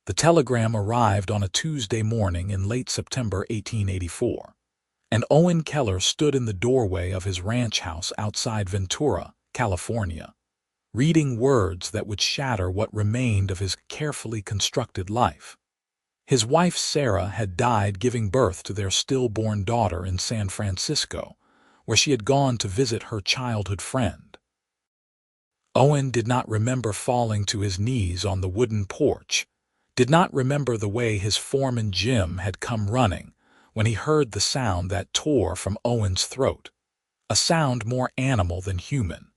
The telegram arrived on a Tuesday morning in late September 1884, and Owen Keller stood in the doorway of his ranch house outside Ventura, California, reading words that would shatter what remained of his carefully constructed life. His wife Sarah had died giving birth to their stillborn daughter in San Francisco, where she had gone to visit her childhood friend. Owen did not remember falling to his knees on the wooden porch, did not remember the way his foreman Jim had come running when he heard the sound that tore from Owen's throat, a sound more animal than human.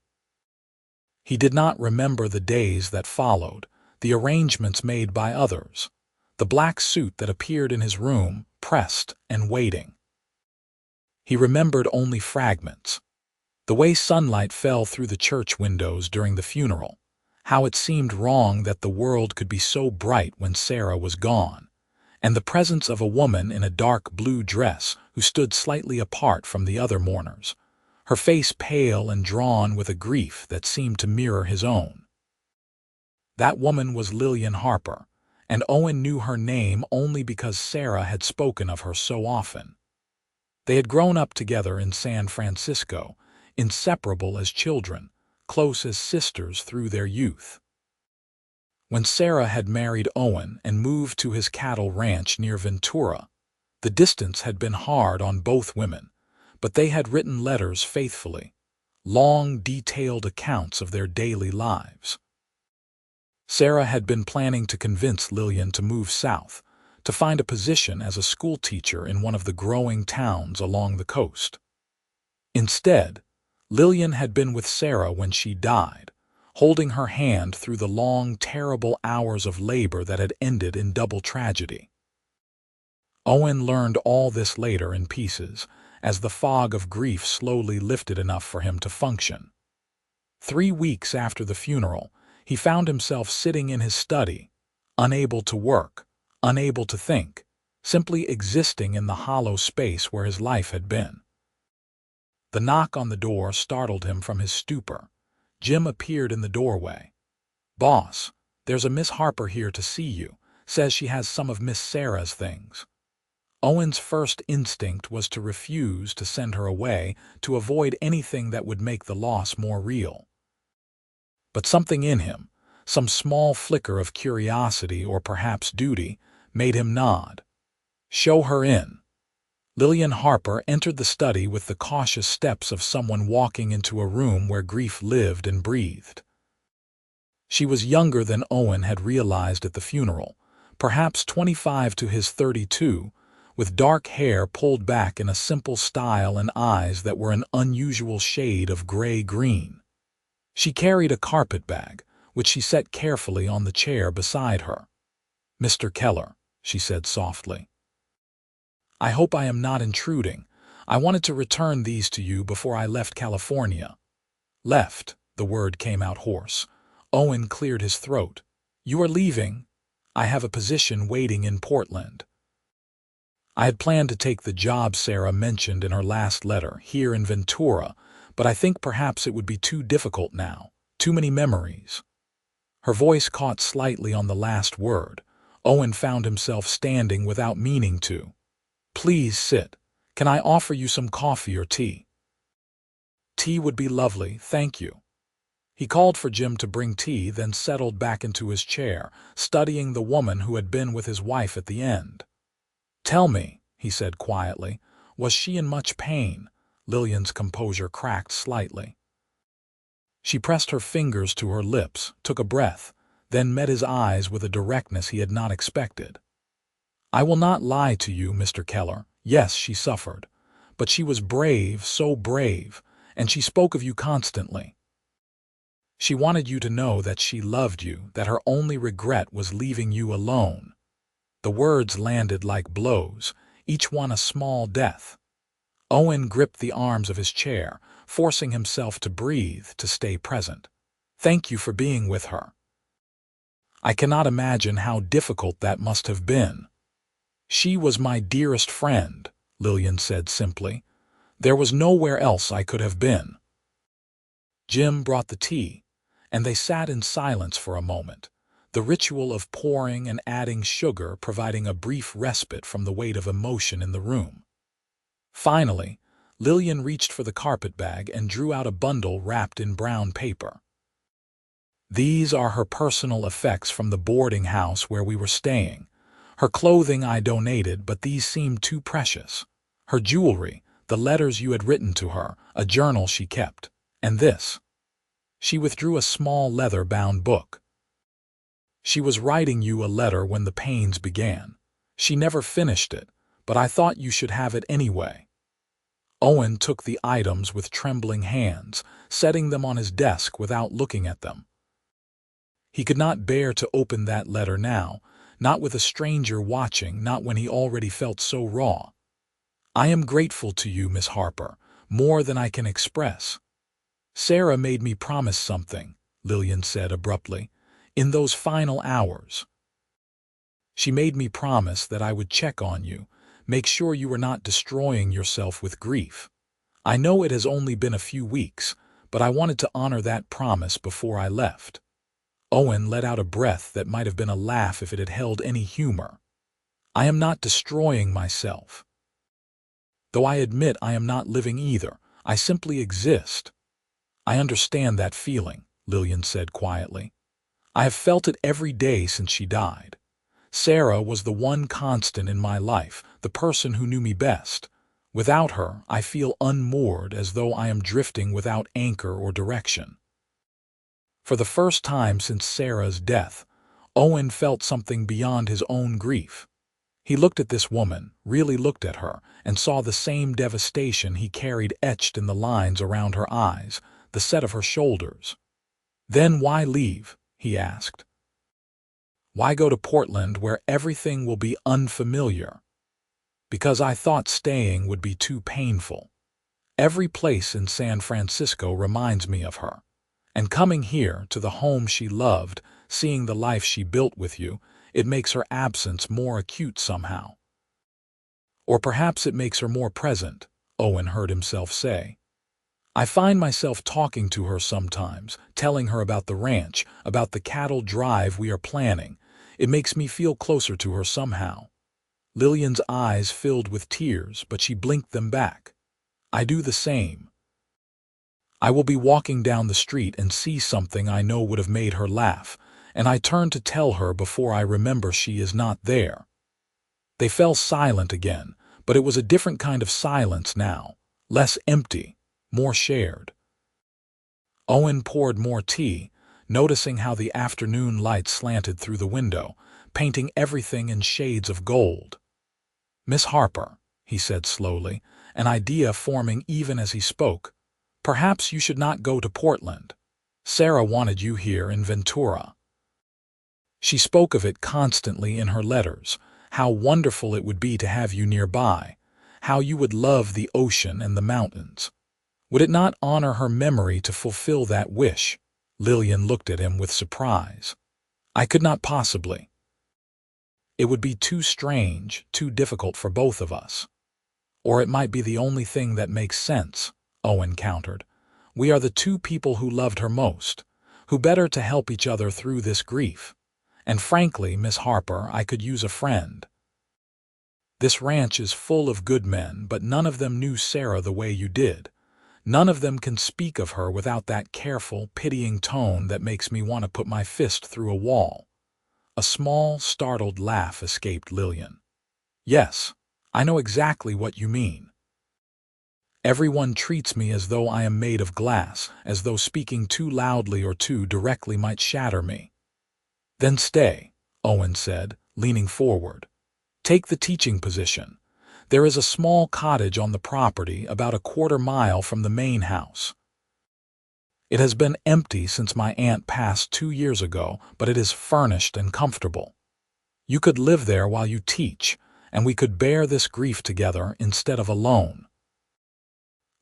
He did not remember the days that followed, the arrangements made by others, the black suit that appeared in his room, pressed and waiting. He remembered only fragments. The way sunlight fell through the church windows during the funeral, how it seemed wrong that the world could be so bright when Sarah was gone, and the presence of a woman in a dark blue dress who stood slightly apart from the other mourners, her face pale and drawn with a grief that seemed to mirror his own. That woman was Lillian Harper, and Owen knew her name only because Sarah had spoken of her so often. They had grown up together in San Francisco, inseparable as children, close as sisters through their youth. When Sarah had married Owen and moved to his cattle ranch near Ventura, the distance had been hard on both women, but they had written letters faithfully, long, detailed accounts of their daily lives. Sarah had been planning to convince Lillian to move south, to find a position as a school teacher in one of the growing towns along the coast. Instead, Lillian had been with Sarah when she died, holding her hand through the long, terrible hours of labor that had ended in double tragedy. Owen learned all this later in pieces, as the fog of grief slowly lifted enough for him to function. 3 weeks after the funeral, he found himself sitting in his study, unable to work, unable to think, simply existing in the hollow space where his life had been. The knock on the door startled him from his stupor. Jim appeared in the doorway. "Boss, there's a Miss Harper here to see you. Says she has some of Miss Sarah's things." Owen's first instinct was to refuse to send her away, to avoid anything that would make the loss more real. But something in him, some small flicker of curiosity or perhaps duty, made him nod. "Show her in." Lillian Harper entered the study with the cautious steps of someone walking into a room where grief lived and breathed. She was younger than Owen had realized at the funeral, perhaps 25 to his 32, with dark hair pulled back in a simple style and eyes that were an unusual shade of gray-green. She carried a carpet bag, which she set carefully on the chair beside her. "Mr. Keller," she said softly. "I hope I am not intruding. I wanted to return these to you before I left California." "Left," the word came out hoarse. Owen cleared his throat. "You are leaving?" "I have a position waiting in Portland." "I had planned to take the job Sarah mentioned in her last letter, here in Ventura, but I think perhaps it would be too difficult now. Too many memories." Her voice caught slightly on the last word. Owen found himself standing without meaning to. "Please sit. Can I offer you some coffee or tea?" "Tea would be lovely, thank you." He called for Jim to bring tea, then settled back into his chair, studying the woman who had been with his wife at the end. "Tell me," he said quietly, "was she in much pain?" Lillian's composure cracked slightly. She pressed her fingers to her lips, took a breath, then met his eyes with a directness he had not expected. "I will not lie to you, Mr. Keller. Yes, she suffered. But she was brave, so brave, and she spoke of you constantly. She wanted you to know that she loved you, that her only regret was leaving you alone." The words landed like blows, each one a small death. Owen gripped the arms of his chair, forcing himself to breathe, to stay present. "Thank you for being with her." "I cannot imagine how difficult that must have been." "She was my dearest friend," Lillian said simply. "There was nowhere else I could have been." Jim brought the tea, and they sat in silence for a moment, the ritual of pouring and adding sugar providing a brief respite from the weight of emotion in the room. Finally, Lillian reached for the carpetbag and drew out a bundle wrapped in brown paper. These are her personal effects from the boarding house where we were staying. Her clothing I donated, but these seemed too precious. Her jewelry, the letters you had written to her, a journal she kept, and this. She withdrew a small leather-bound book. She was writing you a letter when the pains began. She never finished it, but I thought you should have it anyway. Owen took the items with trembling hands, setting them on his desk without looking at them. He could not bear to open that letter now, not with a stranger watching, not when he already felt so raw. I am grateful to you, Miss Harper, more than I can express. Sarah made me promise something, Lillian said abruptly, in those final hours. She made me promise that I would check on you, make sure you were not destroying yourself with grief. I know it has only been a few weeks, but I wanted to honor that promise before I left. Owen let out a breath that might have been a laugh if it had held any humor. I am not destroying myself. Though I admit I am not living either, I simply exist. I understand that feeling, Lillian said quietly. I have felt it every day since she died. Sarah was the one constant in my life, the person who knew me best. Without her, I feel unmoored, as though I am drifting without anchor or direction. For the first time since Sarah's death, Owen felt something beyond his own grief. He looked at this woman, really looked at her, and saw the same devastation he carried etched in the lines around her eyes, the set of her shoulders. Then why leave? He asked. Why go to Portland where everything will be unfamiliar? Because I thought staying would be too painful. Every place in San Francisco reminds me of her. And coming here, to the home she loved, seeing the life she built with you, it makes her absence more acute somehow. Or perhaps it makes her more present, Owen heard himself say. I find myself talking to her sometimes, telling her about the ranch, about the cattle drive we are planning. It makes me feel closer to her somehow. Lillian's eyes filled with tears, but she blinked them back. I do the same. I will be walking down the street and see something I know would have made her laugh, and I turn to tell her before I remember she is not there. They fell silent again, but it was a different kind of silence now, less empty, more shared. Owen poured more tea, noticing how the afternoon light slanted through the window, painting everything in shades of gold. Miss Harper, he said slowly, an idea forming even as he spoke. Perhaps you should not go to Portland. Sarah wanted you here in Ventura. She spoke of it constantly in her letters, how wonderful it would be to have you nearby, how you would love the ocean and the mountains. Would it not honor her memory to fulfill that wish? Lillian looked at him with surprise. I could not possibly. It would be too strange, too difficult for both of us. Or it might be the only thing that makes sense, Owen countered. We are the two people who loved her most, who better to help each other through this grief. And frankly, Miss Harper, I could use a friend. This ranch is full of good men, but none of them knew Sarah the way you did. None of them can speak of her without that careful, pitying tone that makes me want to put my fist through a wall. A small, startled laugh escaped Lillian. Yes, I know exactly what you mean. Everyone treats me as though I am made of glass, as though speaking too loudly or too directly might shatter me. Then stay, Owen said, leaning forward. Take the teaching position. There is a small cottage on the property about a quarter-mile from the main house. It has been empty since my aunt passed 2 years ago, but it is furnished and comfortable. You could live there while you teach, and we could bear this grief together instead of alone.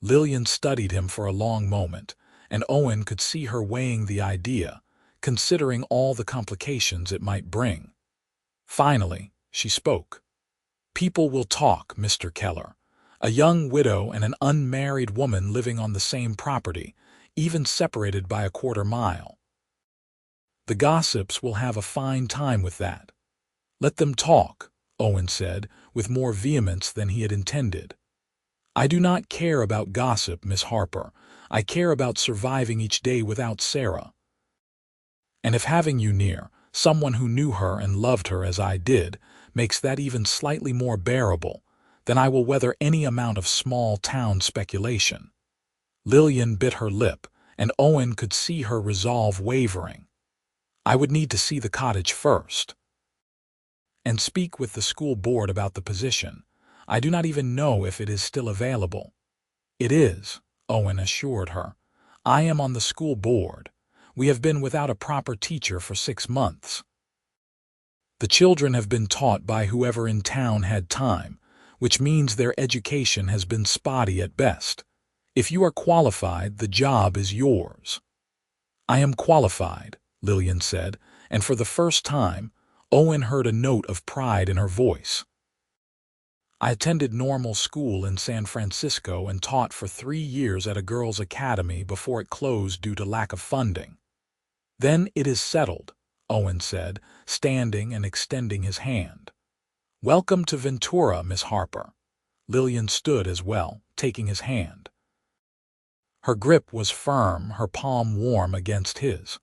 Lillian studied him for a long moment, and Owen could see her weighing the idea, considering all the complications it might bring. Finally, she spoke. People will talk, Mr. Keller. A young widow and an unmarried woman living on the same property, even separated by a quarter-mile. The gossips will have a fine time with that. Let them talk, Owen said, with more vehemence than he had intended. I do not care about gossip, Miss Harper. I care about surviving each day without Sarah. And if having you near, someone who knew her and loved her as I did, makes that even slightly more bearable, then I will weather any amount of small-town speculation. Lillian bit her lip, and Owen could see her resolve wavering. I would need to see the cottage first and speak with the school board about the position. I do not even know if it is still available. It is, Owen assured her. I am on the school board. We have been without a proper teacher for 6 months. The children have been taught by whoever in town had time, which means their education has been spotty at best. If you are qualified, the job is yours. I am qualified, Lillian said, and for the first time, Owen heard a note of pride in her voice. I attended normal school in San Francisco and taught for 3 years at a girls' academy before it closed due to lack of funding. Then it is settled, Owen said, standing and extending his hand. Welcome to Ventura, Miss Harper. Lillian stood as well, taking his hand. Her grip was firm, her palm warm against his.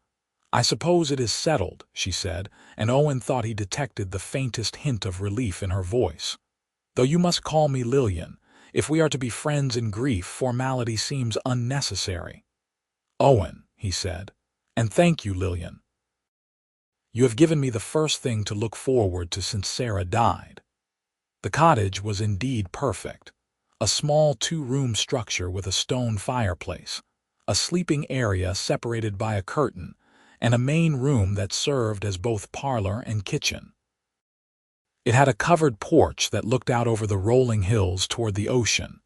I suppose it is settled, she said, and Owen thought he detected the faintest hint of relief in her voice. Though you must call me Lillian. If we are to be friends in grief, formality seems unnecessary. Owen, he said, and thank you, Lillian. You have given me the first thing to look forward to since Sarah died. The cottage was indeed perfect. A small 2-room structure with a stone fireplace, a sleeping area separated by a curtain, and a main room that served as both parlor and kitchen. It had a covered porch that looked out over the rolling hills toward the ocean,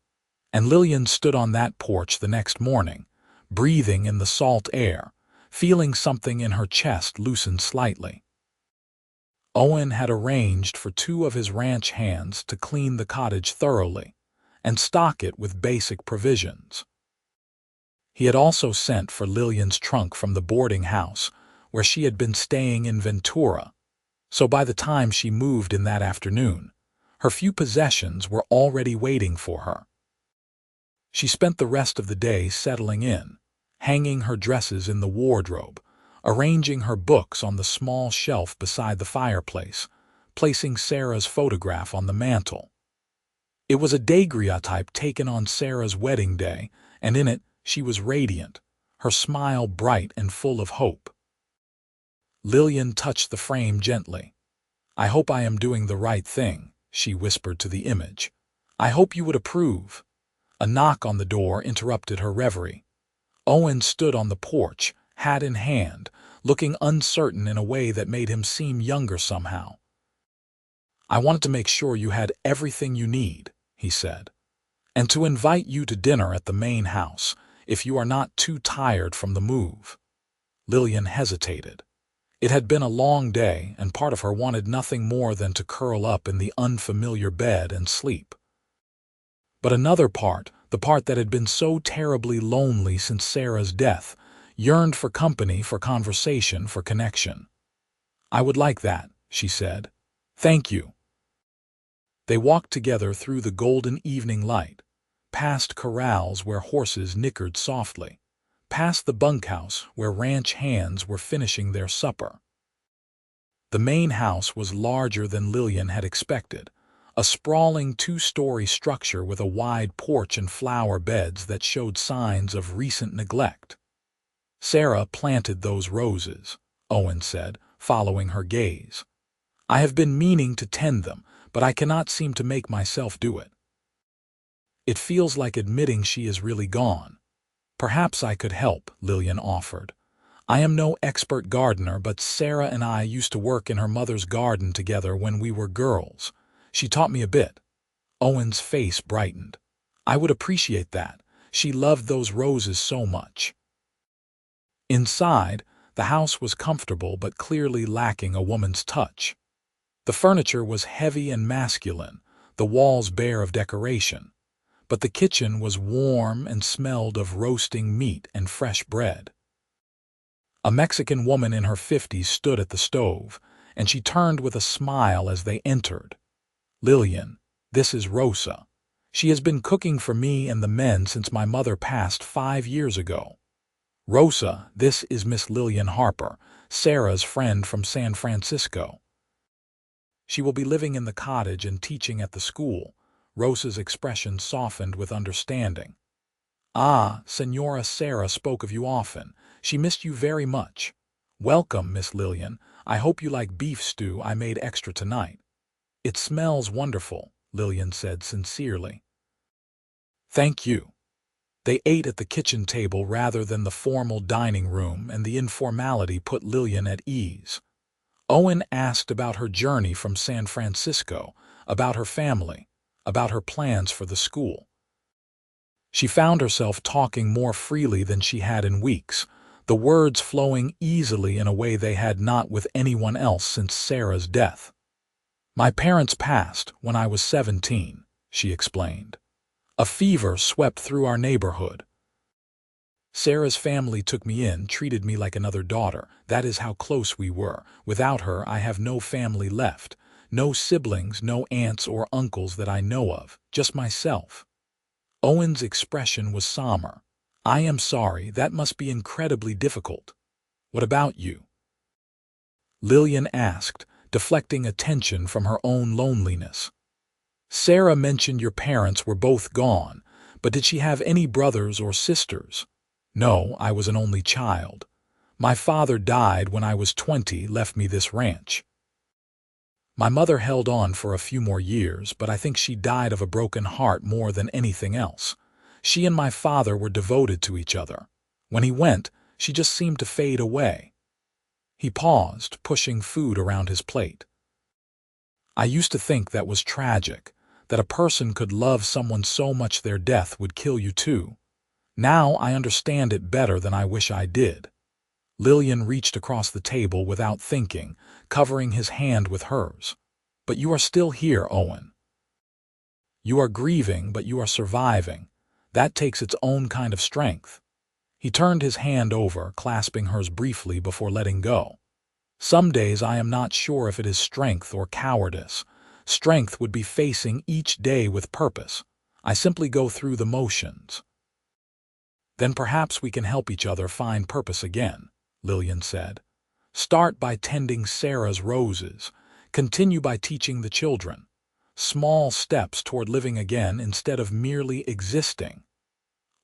and Lillian stood on that porch the next morning, breathing in the salt air, feeling something in her chest loosen slightly. Owen had arranged for 2 of his ranch hands to clean the cottage thoroughly and stock it with basic provisions. He had also sent for Lillian's trunk from the boarding house where she had been staying in Ventura, so by the time she moved in that afternoon, her few possessions were already waiting for her. She spent the rest of the day settling in, hanging her dresses in the wardrobe, arranging her books on the small shelf beside the fireplace, placing Sarah's photograph on the mantel. It was a daguerreotype taken on Sarah's wedding day, and in it she was radiant, her smile bright and full of hope. Lillian touched the frame gently. I hope I am doing the right thing, she whispered to the image. I hope you would approve. A knock on the door interrupted her reverie. Owen stood on the porch, hat in hand, looking uncertain in a way that made him seem younger somehow. I wanted to make sure you had everything you need, he said, and to invite you to dinner at the main house, if you are not too tired from the move. Lillian hesitated. It had been a long day, and part of her wanted nothing more than to curl up in the unfamiliar bed and sleep. But another part, the part that had been so terribly lonely since Sarah's death, yearned for company, for conversation, for connection. I would like that, she said. Thank you. They walked together through the golden evening light, past corrals where horses nickered softly, past the bunkhouse where ranch hands were finishing their supper. The main house was larger than Lillian had expected, a sprawling 2-story structure with a wide porch and flower beds that showed signs of recent neglect. Sarah planted those roses, Owen said, following her gaze. I have been meaning to tend them, but I cannot seem to make myself do it. It feels like admitting she is really gone. Perhaps I could help, Lillian offered. I am no expert gardener, but Sarah and I used to work in her mother's garden together when we were girls. She taught me a bit. Owen's face brightened. I would appreciate that. She loved those roses so much. Inside, the house was comfortable but clearly lacking a woman's touch. The furniture was heavy and masculine, the walls bare of decoration, but the kitchen was warm and smelled of roasting meat and fresh bread. A Mexican woman in her 50s stood at the stove, and she turned with a smile as they entered. "Lillian, this is Rosa. She has been cooking for me and the men since my mother passed 5 years ago. Rosa, this is Miss Lillian Harper, Sarah's friend from San Francisco. She will be living in the cottage and teaching at the school." Rosa's expression softened with understanding. "Ah, Senora Sarah spoke of you often. She missed you very much. Welcome, Miss Lillian. I hope you like beef stew I made extra tonight." "It smells wonderful," Lillian said sincerely. "Thank you." They ate at the kitchen table rather than the formal dining room, and the informality put Lillian at ease. Owen asked about her journey from San Francisco, about her family, about her plans for the school. She found herself talking more freely than she had in weeks, the words flowing easily in a way they had not with anyone else since Sarah's death. "My parents passed when I was 17, she explained. "A fever swept through our neighborhood. Sarah's family took me in, treated me like another daughter. That is how close we were. Without her, I have no family left. No siblings, no aunts or uncles that I know of, just myself." Owen's expression was somber. "I am sorry, that must be incredibly difficult. What about you?" Lillian asked, deflecting attention from her own loneliness. "Sarah mentioned your parents were both gone, but did she have any brothers or sisters?" "No, I was an only child. My father died when I was 20, left me this ranch. My mother held on for a few more years, but I think she died of a broken heart more than anything else. She and my father were devoted to each other. When he went, she just seemed to fade away." He paused, pushing food around his plate. "I used to think that was tragic, that a person could love someone so much their death would kill you too. Now I understand it better than I wish I did." Lillian reached across the table without thinking, covering his hand with hers. "But you are still here, Owen. You are grieving, but you are surviving. That takes its own kind of strength." He turned his hand over, clasping hers briefly before letting go. "Some days I am not sure if it is strength or cowardice. Strength would be facing each day with purpose. I simply go through the motions." "Then perhaps we can help each other find purpose again," Lillian said. "Start by tending Sarah's roses. Continue by teaching the children. Small steps toward living again instead of merely existing."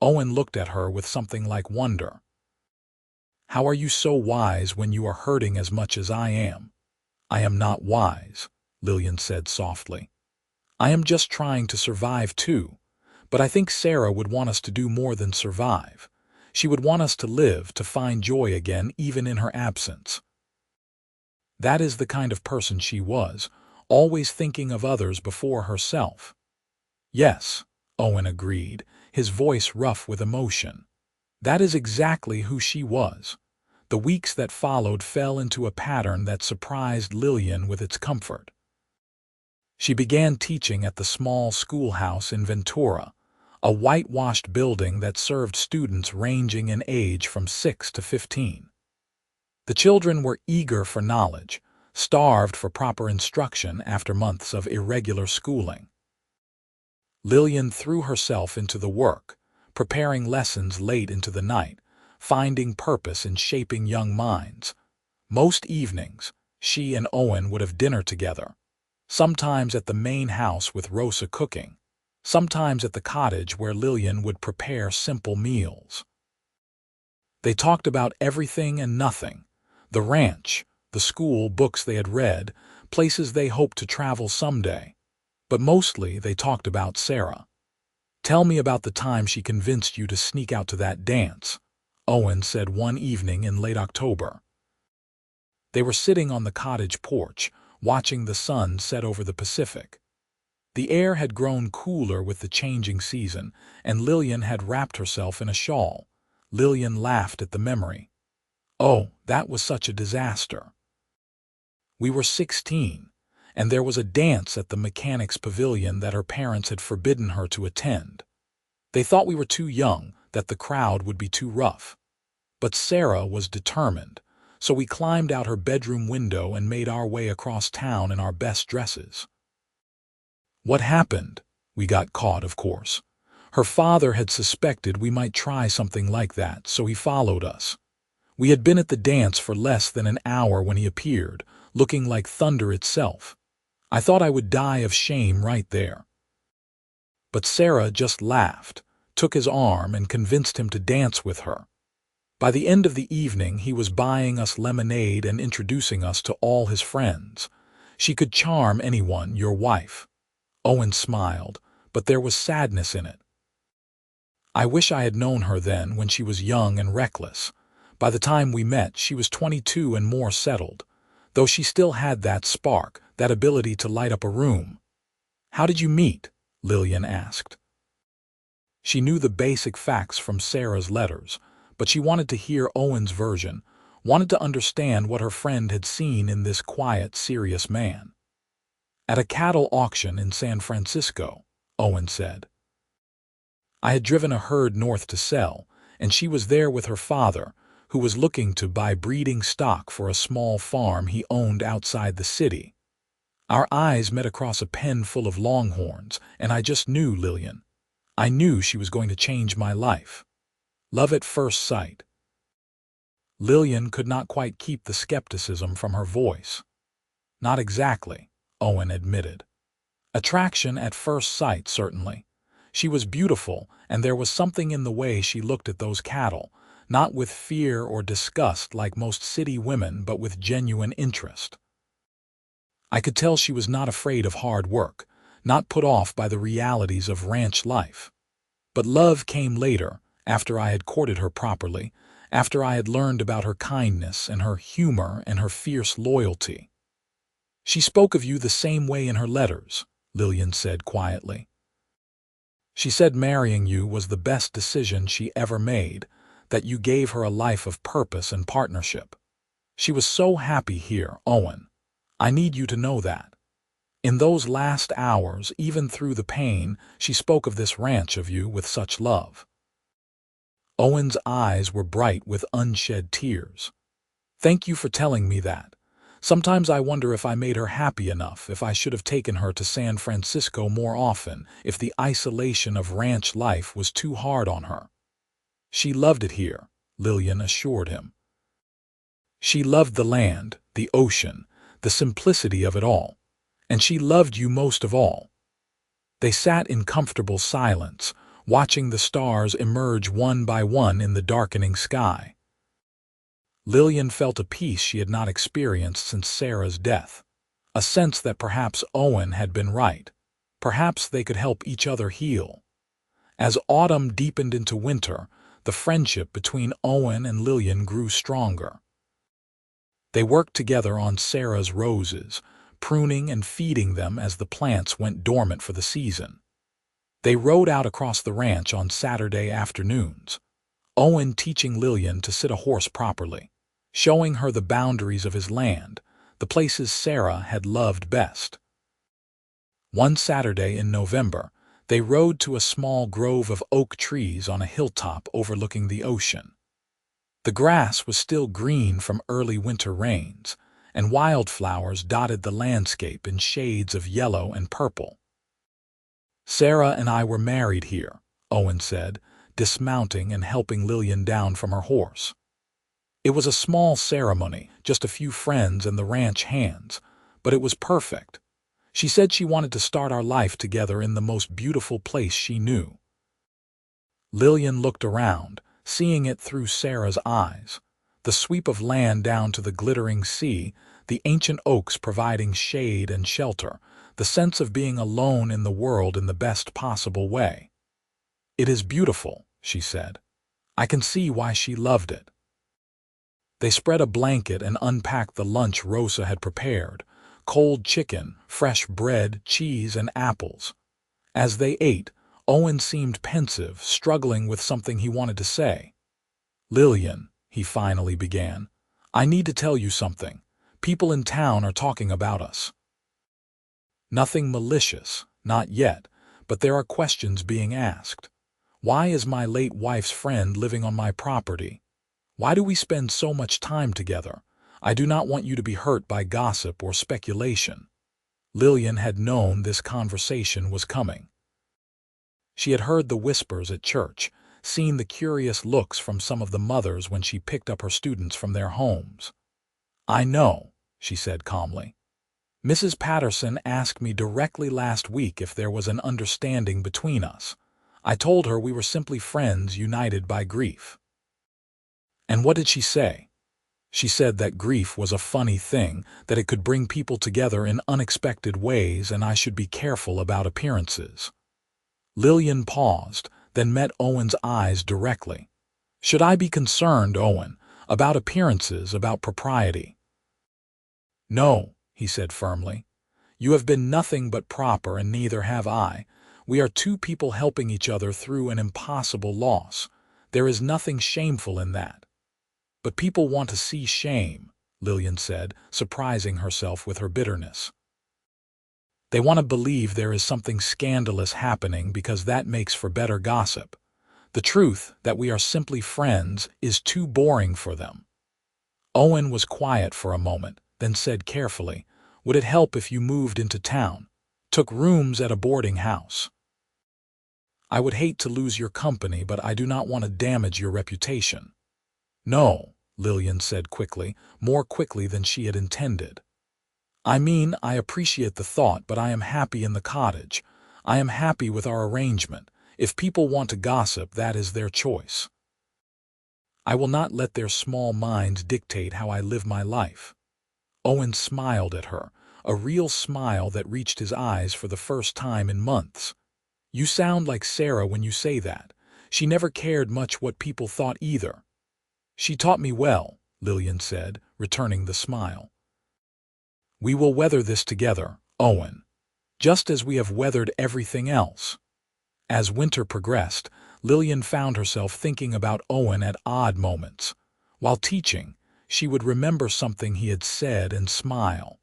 Owen looked at her with something like wonder. "How are you so wise when you are hurting as much as I am?" "I am not wise," Lillian said softly. "I am just trying to survive too. But I think Sarah would want us to do more than survive. She would want us to live, to find joy again, even in her absence. That is the kind of person she was, always thinking of others before herself." "Yes," Owen agreed, his voice rough with emotion. "That is exactly who she was." The weeks that followed fell into a pattern that surprised Lillian with its comfort. She began teaching at the small schoolhouse in Ventura, a whitewashed building that served students ranging in age from 6 to 15. The children were eager for knowledge, starved for proper instruction after months of irregular schooling. Lillian threw herself into the work, preparing lessons late into the night, finding purpose in shaping young minds. Most evenings, she and Owen would have dinner together, sometimes at the main house with Rosa cooking, sometimes at the cottage where Lillian would prepare simple meals. They talked about everything and nothing: the ranch, the school, books they had read, places they hoped to travel someday. But mostly they talked about Sarah. "Tell me about the time she convinced you to sneak out to that dance," Owen said one evening in late October. They were sitting on the cottage porch, watching the sun set over the Pacific. The air had grown cooler with the changing season, and Lillian had wrapped herself in a shawl. Lillian laughed at the memory. "Oh, that was such a disaster. We were 16, and there was a dance at the mechanics' pavilion that her parents had forbidden her to attend. They thought we were too young, that the crowd would be too rough. But Sarah was determined, so we climbed out her bedroom window and made our way across town in our best dresses. What happened? We got caught, of course. Her father had suspected we might try something like that, so he followed us. We had been at the dance for less than an hour when he appeared, looking like thunder itself. I thought I would die of shame right there. But Sarah just laughed, took his arm, and convinced him to dance with her. By the end of the evening, he was buying us lemonade and introducing us to all his friends. She could charm anyone, your wife. Owen smiled, but there was sadness in it. I wish I had known her then, when she was young and reckless. By the time we met, she was 22 and more settled, though she still had that spark, that ability to light up a room. How did you meet? Lillian asked. She knew the basic facts from Sarah's letters, but she wanted to hear Owen's version, wanted to understand what her friend had seen in this quiet, serious man. At a cattle auction in San Francisco, Owen said. I had driven a herd north to sell, and she was there with her father, who was looking to buy breeding stock for a small farm he owned outside the city. Our eyes met across a pen full of longhorns, and I just knew Lillian. I knew she was going to change my life. Love at first sight. Lillian could not quite keep the skepticism from her voice. Not exactly, Owen admitted. Attraction at first sight, certainly. She was beautiful, and there was something in the way she looked at those cattle, not with fear or disgust like most city women, but with genuine interest. I could tell she was not afraid of hard work, not put off by the realities of ranch life. But love came later, after I had courted her properly, after I had learned about her kindness and her humor and her fierce loyalty. She spoke of you the same way in her letters, Lillian said quietly. She said marrying you was the best decision she ever made, that you gave her a life of purpose and partnership. She was so happy here, Owen. I need you to know that. In those last hours, even through the pain, she spoke of this ranch of you with such love. Owen's eyes were bright with unshed tears. Thank you for telling me that. Sometimes I wonder if I made her happy enough, if I should have taken her to San Francisco more often, if the isolation of ranch life was too hard on her. She loved it here, Lillian assured him. She loved the land, the ocean, the simplicity of it all, and she loved you most of all. They sat in comfortable silence, watching the stars emerge one by one in the darkening sky. Lillian felt a peace she had not experienced since Sarah's death, a sense that perhaps Owen had been right, perhaps they could help each other heal. As autumn deepened into winter, the friendship between Owen and Lillian grew stronger. They worked together on Sarah's roses, pruning and feeding them as the plants went dormant for the season. They rode out across the ranch on Saturday afternoons, Owen teaching Lillian to sit a horse properly, showing her the boundaries of his land, the places Sarah had loved best. One Saturday in November, they rode to a small grove of oak trees on a hilltop overlooking the ocean. The grass was still green from early winter rains, and wildflowers dotted the landscape in shades of yellow and purple. Sarah and I were married here, Owen said, dismounting and helping Lillian down from her horse. It was a small ceremony, just a few friends and the ranch hands, but it was perfect. She said she wanted to start our life together in the most beautiful place she knew. Lillian looked around, seeing it through Sarah's eyes, the sweep of land down to the glittering sea, the ancient oaks providing shade and shelter, the sense of being alone in the world in the best possible way. It is beautiful, she said. I can see why she loved it. They spread a blanket and unpacked the lunch Rosa had prepared, cold chicken, fresh bread, cheese, and apples. As they ate, Owen seemed pensive, struggling with something he wanted to say. Lillian, he finally began, I need to tell you something. People in town are talking about us. Nothing malicious, not yet, but there are questions being asked. Why is my late wife's friend living on my property? Why do we spend so much time together? I do not want you to be hurt by gossip or speculation." Lillian had known this conversation was coming. She had heard the whispers at church, seen the curious looks from some of the mothers when she picked up her students from their homes. "I know," she said calmly. "Mrs. Patterson asked me directly last week if there was an understanding between us. I told her we were simply friends united by grief." "And what did she say?" "She said that grief was a funny thing, that it could bring people together in unexpected ways, and I should be careful about appearances." Lillian paused, then met Owen's eyes directly. "Should I be concerned, Owen, about appearances, about propriety?" "No," he said firmly. "You have been nothing but proper, and neither have I. We are two people helping each other through an impossible loss. There is nothing shameful in that." "But people want to see shame," Lillian said, surprising herself with her bitterness. "They want to believe there is something scandalous happening because that makes for better gossip. The truth, that we are simply friends, is too boring for them." Owen was quiet for a moment, then said carefully, "Would it help if you moved into town, took rooms at a boarding house?" "I would hate to lose your company, but I do not want to damage your reputation." "No," Lillian said quickly, more quickly than she had intended. "I mean, I appreciate the thought, but I am happy in the cottage. I am happy with our arrangement. If people want to gossip, that is their choice. I will not let their small minds dictate how I live my life." Owen smiled at her, a real smile that reached his eyes for the first time in months. "You sound like Sarah when you say that. She never cared much what people thought either." "She taught me well," Lillian said, returning the smile. "We will weather this together, Owen, just as we have weathered everything else." As winter progressed, Lillian found herself thinking about Owen at odd moments. While teaching, she would remember something he had said and smile.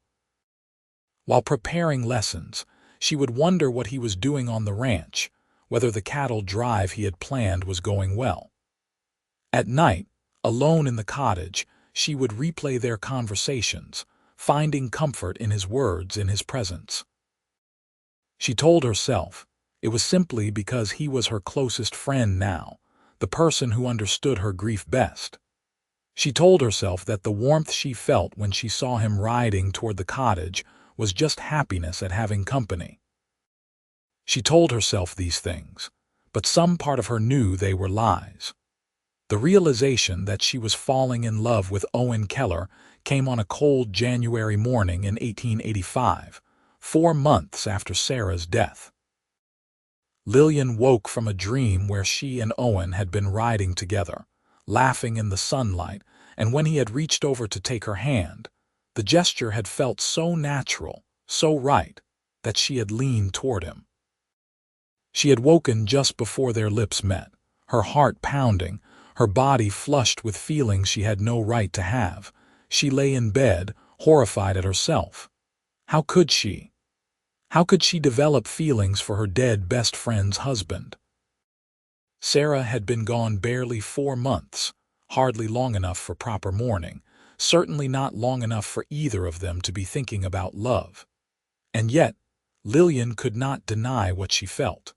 While preparing lessons, she would wonder what he was doing on the ranch, whether the cattle drive he had planned was going well. At night, alone in the cottage, she would replay their conversations, finding comfort in his words, in his presence. She told herself it was simply because he was her closest friend now, the person who understood her grief best. She told herself that the warmth she felt when she saw him riding toward the cottage was just happiness at having company. She told herself these things, but some part of her knew they were lies. The realization that she was falling in love with Owen Keller came on a cold January morning in 1885, 4 months after Sarah's death. Lillian woke from a dream where she and Owen had been riding together, laughing in the sunlight, and when he had reached over to take her hand, the gesture had felt so natural, so right, that she had leaned toward him. She had woken just before their lips met, her heart pounding, her body flushed with feelings she had no right to have. She lay in bed, horrified at herself. How could she? How could she develop feelings for her dead best friend's husband? Sarah had been gone barely 4 months, hardly long enough for proper mourning, certainly not long enough for either of them to be thinking about love. And yet, Lillian could not deny what she felt.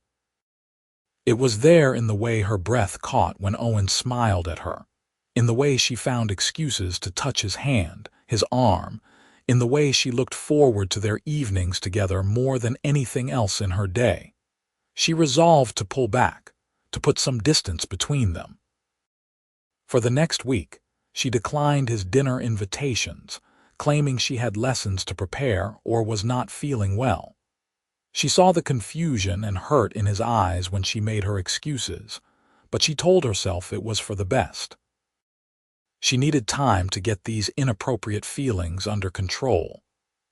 It was there in the way her breath caught when Owen smiled at her, in the way she found excuses to touch his hand, his arm, in the way she looked forward to their evenings together more than anything else in her day. She resolved to pull back, to put some distance between them. For the next week, she declined his dinner invitations, claiming she had lessons to prepare or was not feeling well. She saw the confusion and hurt in his eyes when she made her excuses, but she told herself it was for the best. She needed time to get these inappropriate feelings under control,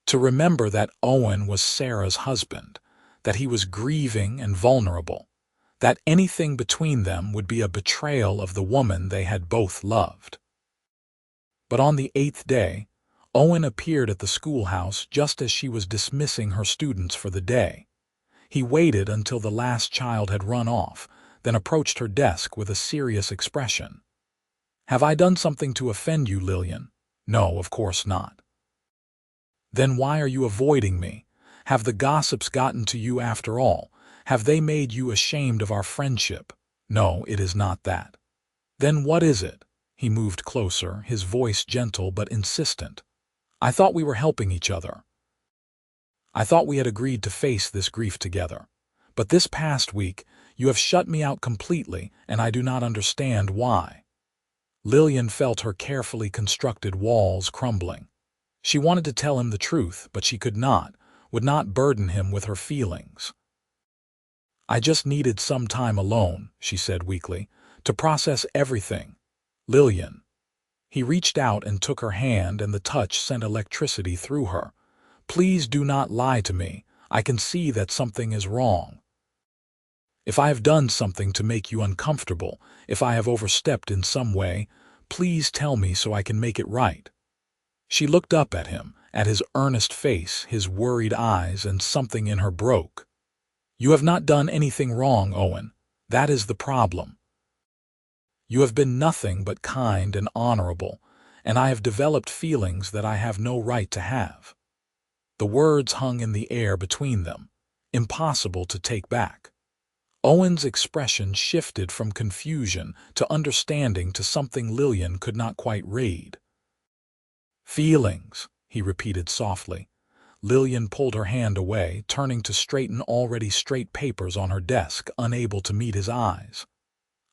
to remember that Owen was Sarah's husband, that he was grieving and vulnerable, that anything between them would be a betrayal of the woman they had both loved. But on the 8th day, Owen appeared at the schoolhouse just as she was dismissing her students for the day. He waited until the last child had run off, then approached her desk with a serious expression. Have I done something to offend you, Lillian? No, of course not. Then why are you avoiding me? Have the gossips gotten to you after all? Have they made you ashamed of our friendship? No, it is not that. Then what is it? He moved closer, his voice gentle but insistent. I thought we were helping each other. I thought we had agreed to face this grief together. But this past week, you have shut me out completely, and I do not understand why. Lillian felt her carefully constructed walls crumbling. She wanted to tell him the truth, but she could not, would not burden him with her feelings. I just needed some time alone, she said weakly, to process everything. Lillian. He reached out and took her hand, and the touch sent electricity through her. Please do not lie to me. I can see that something is wrong. If I have done something to make you uncomfortable, if I have overstepped in some way, please tell me so I can make it right. She looked up at him, at his earnest face, his worried eyes, and something in her broke. You have not done anything wrong, Owen. That is the problem. You have been nothing but kind and honorable, and I have developed feelings that I have no right to have. The words hung in the air between them, impossible to take back. Owen's expression shifted from confusion to understanding to something Lillian could not quite read. Feelings, he repeated softly. Lillian pulled her hand away, turning to straighten already straight papers on her desk, unable to meet his eyes.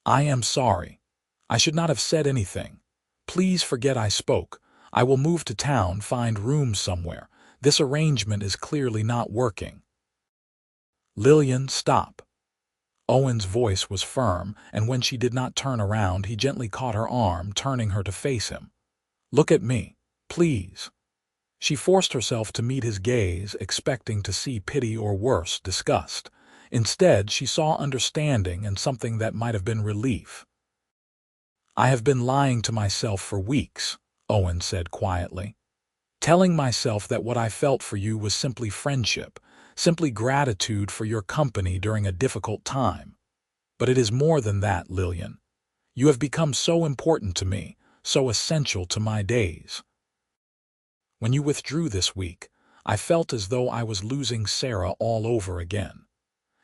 I am sorry. I should not have said anything. Please forget I spoke. I will move to town, find rooms somewhere. This arrangement is clearly not working. Lillian, stop. Owen's voice was firm, and when she did not turn around, he gently caught her arm, turning her to face him. Look at me, please. She forced herself to meet his gaze, expecting to see pity or worse, disgust. Instead, she saw understanding and something that might have been relief. I have been lying to myself for weeks, Owen said quietly. Telling myself that what I felt for you was simply friendship, simply gratitude for your company during a difficult time. But it is more than that, Lillian. You have become so important to me, so essential to my days. When you withdrew this week, I felt as though I was losing Sarah all over again.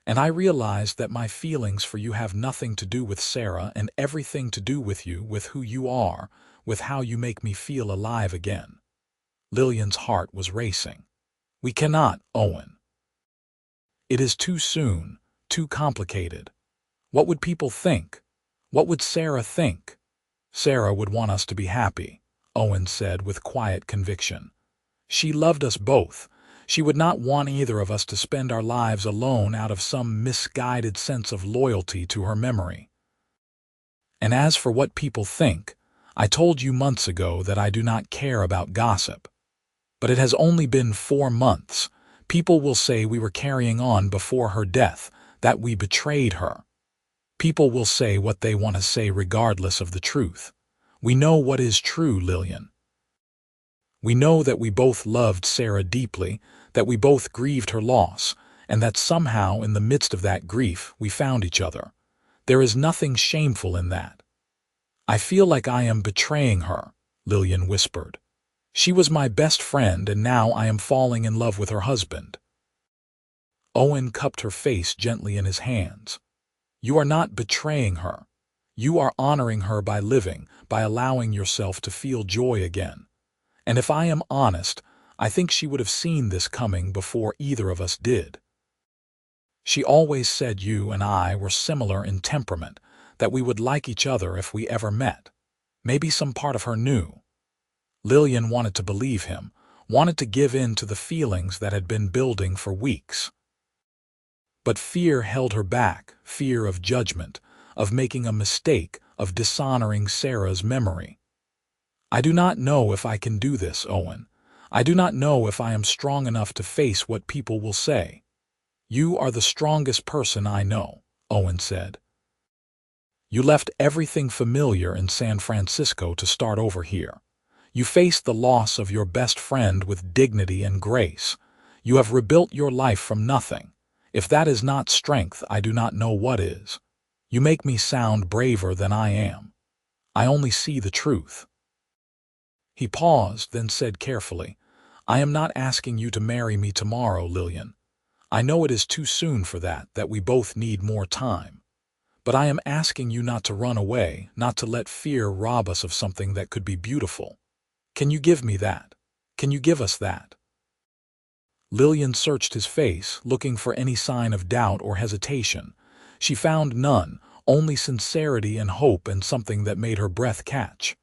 And I realized that my feelings for you have nothing to do with Sarah and everything to do with you, with who you are, with how you make me feel alive again. Lillian's heart was racing. We cannot, Owen. It is too soon, too complicated. What would people think? What would Sarah think? Sarah would want us to be happy, Owen said with quiet conviction. She loved us both. She would not want either of us to spend our lives alone out of some misguided sense of loyalty to her memory. And as for what people think, I told you months ago that I do not care about gossip. But it has only been 4 months. People will say we were carrying on before her death, that we betrayed her. People will say what they want to say regardless of the truth. We know what is true, Lillian. We know that we both loved Sarah deeply, that we both grieved her loss, and that somehow in the midst of that grief we found each other. There is nothing shameful in that. I feel like I am betraying her, Lillian whispered. She was my best friend, and now I am falling in love with her husband. Owen cupped her face gently in his hands. You are not betraying her. You are honoring her by living, by allowing yourself to feel joy again. And if I am honest, I think she would have seen this coming before either of us did. She always said you and I were similar in temperament, that we would like each other if we ever met. Maybe some part of her knew. Lillian wanted to believe him, wanted to give in to the feelings that had been building for weeks. But fear held her back, fear of judgment, of making a mistake, of dishonoring Sarah's memory. I do not know if I can do this, Owen. I do not know if I am strong enough to face what people will say. You are the strongest person I know, Owen said. You left everything familiar in San Francisco to start over here. You faced the loss of your best friend with dignity and grace. You have rebuilt your life from nothing. If that is not strength, I do not know what is. You make me sound braver than I am. I only see the truth." He paused, then said carefully, "I am not asking you to marry me tomorrow, Lillian. I know it is too soon for that we both need more time. But I am asking you not to run away, not to let fear rob us of something that could be beautiful. Can you give me that? Can you give us that?" Lillian searched his face, looking for any sign of doubt or hesitation. She found none, only sincerity and hope, and something that made her breath catch.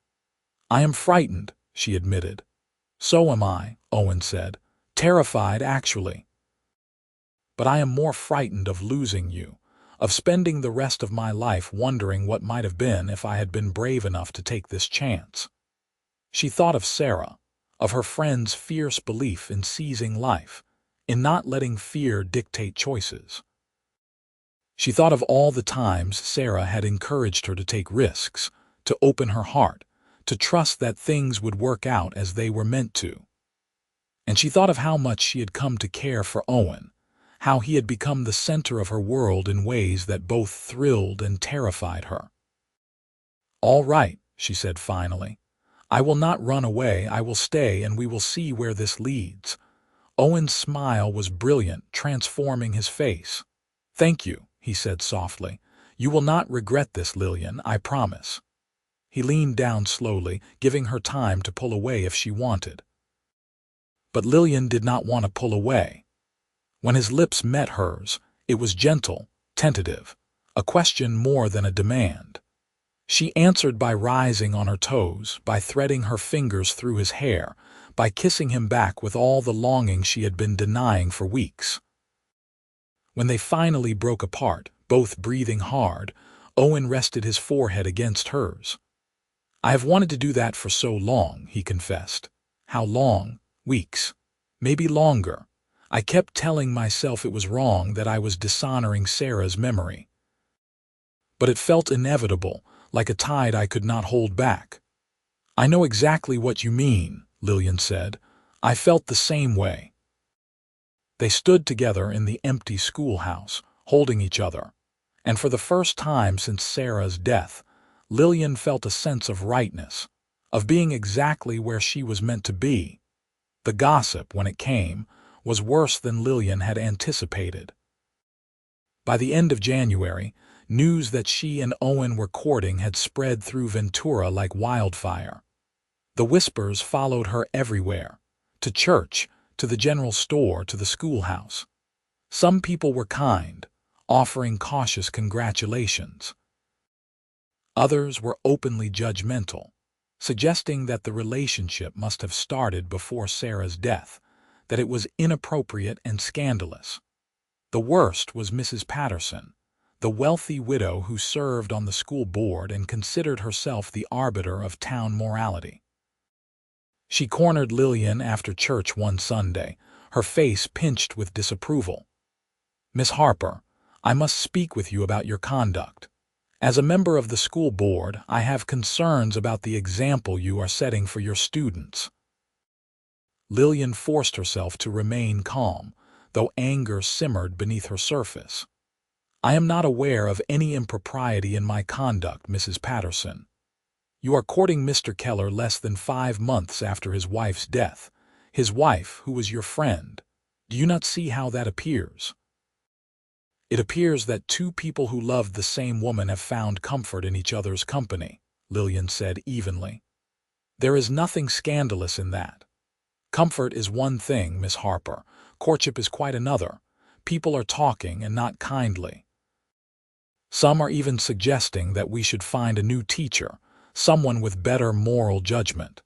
"I am frightened," she admitted. "So am I," Owen said. "Terrified, actually. But I am more frightened of losing you, of spending the rest of my life wondering what might have been if I had been brave enough to take this chance." She thought of Sarah, of her friend's fierce belief in seizing life, in not letting fear dictate choices. She thought of all the times Sarah had encouraged her to take risks, to open her heart, to trust that things would work out as they were meant to. And she thought of how much she had come to care for Owen, how he had become the center of her world in ways that both thrilled and terrified her. "All right," she said finally. "I will not run away, I will stay, and we will see where this leads." Owen's smile was brilliant, transforming his face. "Thank you," he said softly. "You will not regret this, Lillian, I promise." He leaned down slowly, giving her time to pull away if she wanted. But Lillian did not want to pull away. When his lips met hers, it was gentle, tentative, a question more than a demand. She answered by rising on her toes, by threading her fingers through his hair, by kissing him back with all the longing she had been denying for weeks. When they finally broke apart, both breathing hard, Owen rested his forehead against hers. "I have wanted to do that for so long," he confessed. "How long? Weeks. Maybe longer. I kept telling myself it was wrong, that I was dishonoring Sarah's memory. But it felt inevitable, like a tide I could not hold back." "I know exactly what you mean," Lillian said. "I felt the same way." They stood together in the empty schoolhouse, holding each other. And for the first time since Sarah's death, Lillian felt a sense of rightness, of being exactly where she was meant to be. The gossip, when it came, was worse than Lillian had anticipated. By the end of January, news that she and Owen were courting had spread through Ventura like wildfire. The whispers followed her everywhere, to church, to the general store, to the schoolhouse. Some people were kind, offering cautious congratulations. Others were openly judgmental, suggesting that the relationship must have started before Sarah's death, that it was inappropriate and scandalous. The worst was Mrs. Patterson, the wealthy widow who served on the school board and considered herself the arbiter of town morality. She cornered Lillian after church one Sunday, her face pinched with disapproval. "Miss Harper, I must speak with you about your conduct. As a member of the school board, I have concerns about the example you are setting for your students." Lillian forced herself to remain calm, though anger simmered beneath her surface. "I am not aware of any impropriety in my conduct, Mrs. Patterson. You are courting Mr. Keller less than 5 months after his wife's death, his wife who was your friend. Do you not see how that appears?" "It appears that two people who loved the same woman have found comfort in each other's company," Lillian said evenly. "There is nothing scandalous in that. Comfort is one thing, Miss Harper. Courtship is quite another. People are talking, and not kindly. Some are even suggesting that we should find a new teacher, someone with better moral judgment."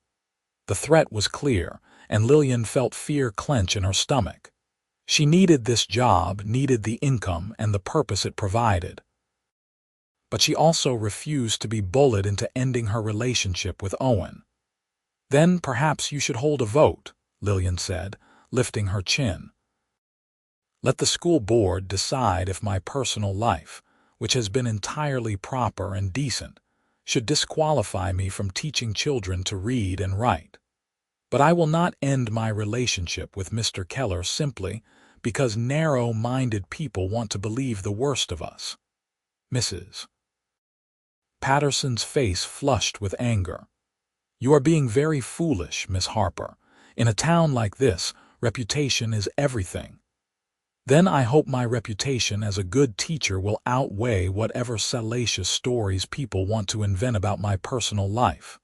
The threat was clear, and Lillian felt fear clench in her stomach. She needed this job, needed the income and the purpose it provided. But she also refused to be bullied into ending her relationship with Owen. "Then perhaps you should hold a vote," Lillian said, lifting her chin. "Let the school board decide if my personal life, which has been entirely proper and decent, should disqualify me from teaching children to read and write. But I will not end my relationship with Mr. Keller simply because narrow-minded people want to believe the worst of us. Mrs. Patterson's face flushed with anger. "You are being very foolish, Miss Harper. In a town like this, reputation is everything." "Then I hope my reputation as a good teacher will outweigh whatever salacious stories people want to invent about my personal life."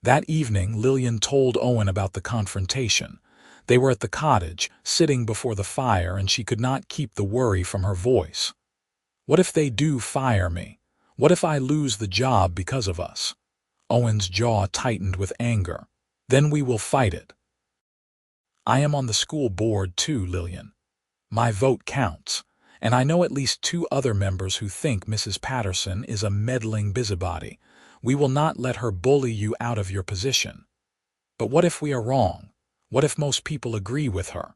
That evening, Lillian told Owen about the confrontation. They were at the cottage, sitting before the fire, and she could not keep the worry from her voice. "What if they do fire me? What if I lose the job because of us?" Owen's jaw tightened with anger. "Then we will fight it." "I am on the school board too, Lillian. My vote counts, and I know at least 2 other members who think Mrs. Patterson is a meddling busybody. We will not let her bully you out of your position." "But what if we are wrong? What if most people agree with her?"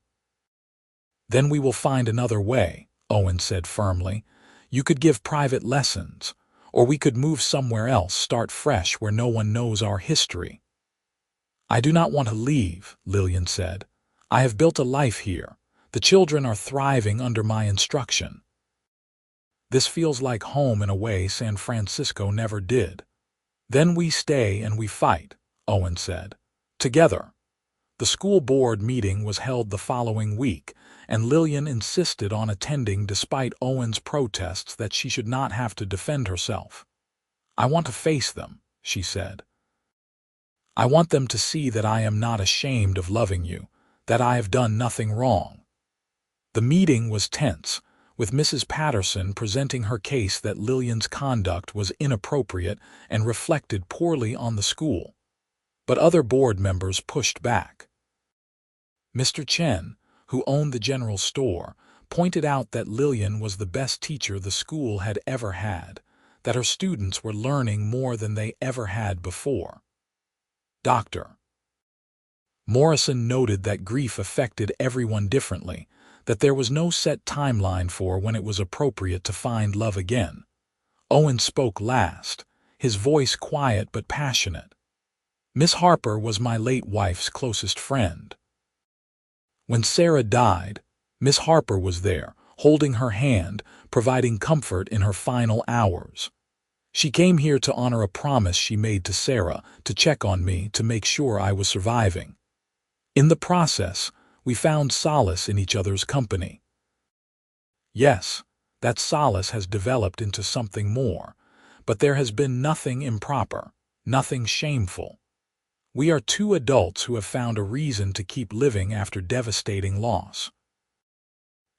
"Then we will find another way," Owen said firmly. "You could give private lessons, or we could move somewhere else, start fresh where no one knows our history." "I do not want to leave," Lillian said. "I have built a life here. The children are thriving under my instruction." "This feels like home in a way San Francisco never did." "Then we stay and we fight," Owen said. "Together." The school board meeting was held the following week, and Lillian insisted on attending despite Owen's protests that she should not have to defend herself. "I want to face them," she said. "I want them to see that I am not ashamed of loving you, that I have done nothing wrong." The meeting was tense, with Mrs. Patterson presenting her case that Lillian's conduct was inappropriate and reflected poorly on the school. But other board members pushed back. Mr. Chen, who owned the general store, pointed out that Lillian was the best teacher the school had ever had, that her students were learning more than they ever had before. Dr. Morrison noted that grief affected everyone differently, that there was no set timeline for when it was appropriate to find love again. Owen spoke last, his voice quiet but passionate. "Miss Harper was my late wife's closest friend. When Sarah died, Miss Harper was there, holding her hand, providing comfort in her final hours. She came here to honor a promise she made to Sarah, to check on me, to make sure I was surviving. In the process, we found solace in each other's company. Yes, that solace has developed into something more, but there has been nothing improper, nothing shameful. We are 2 adults who have found a reason to keep living after devastating loss.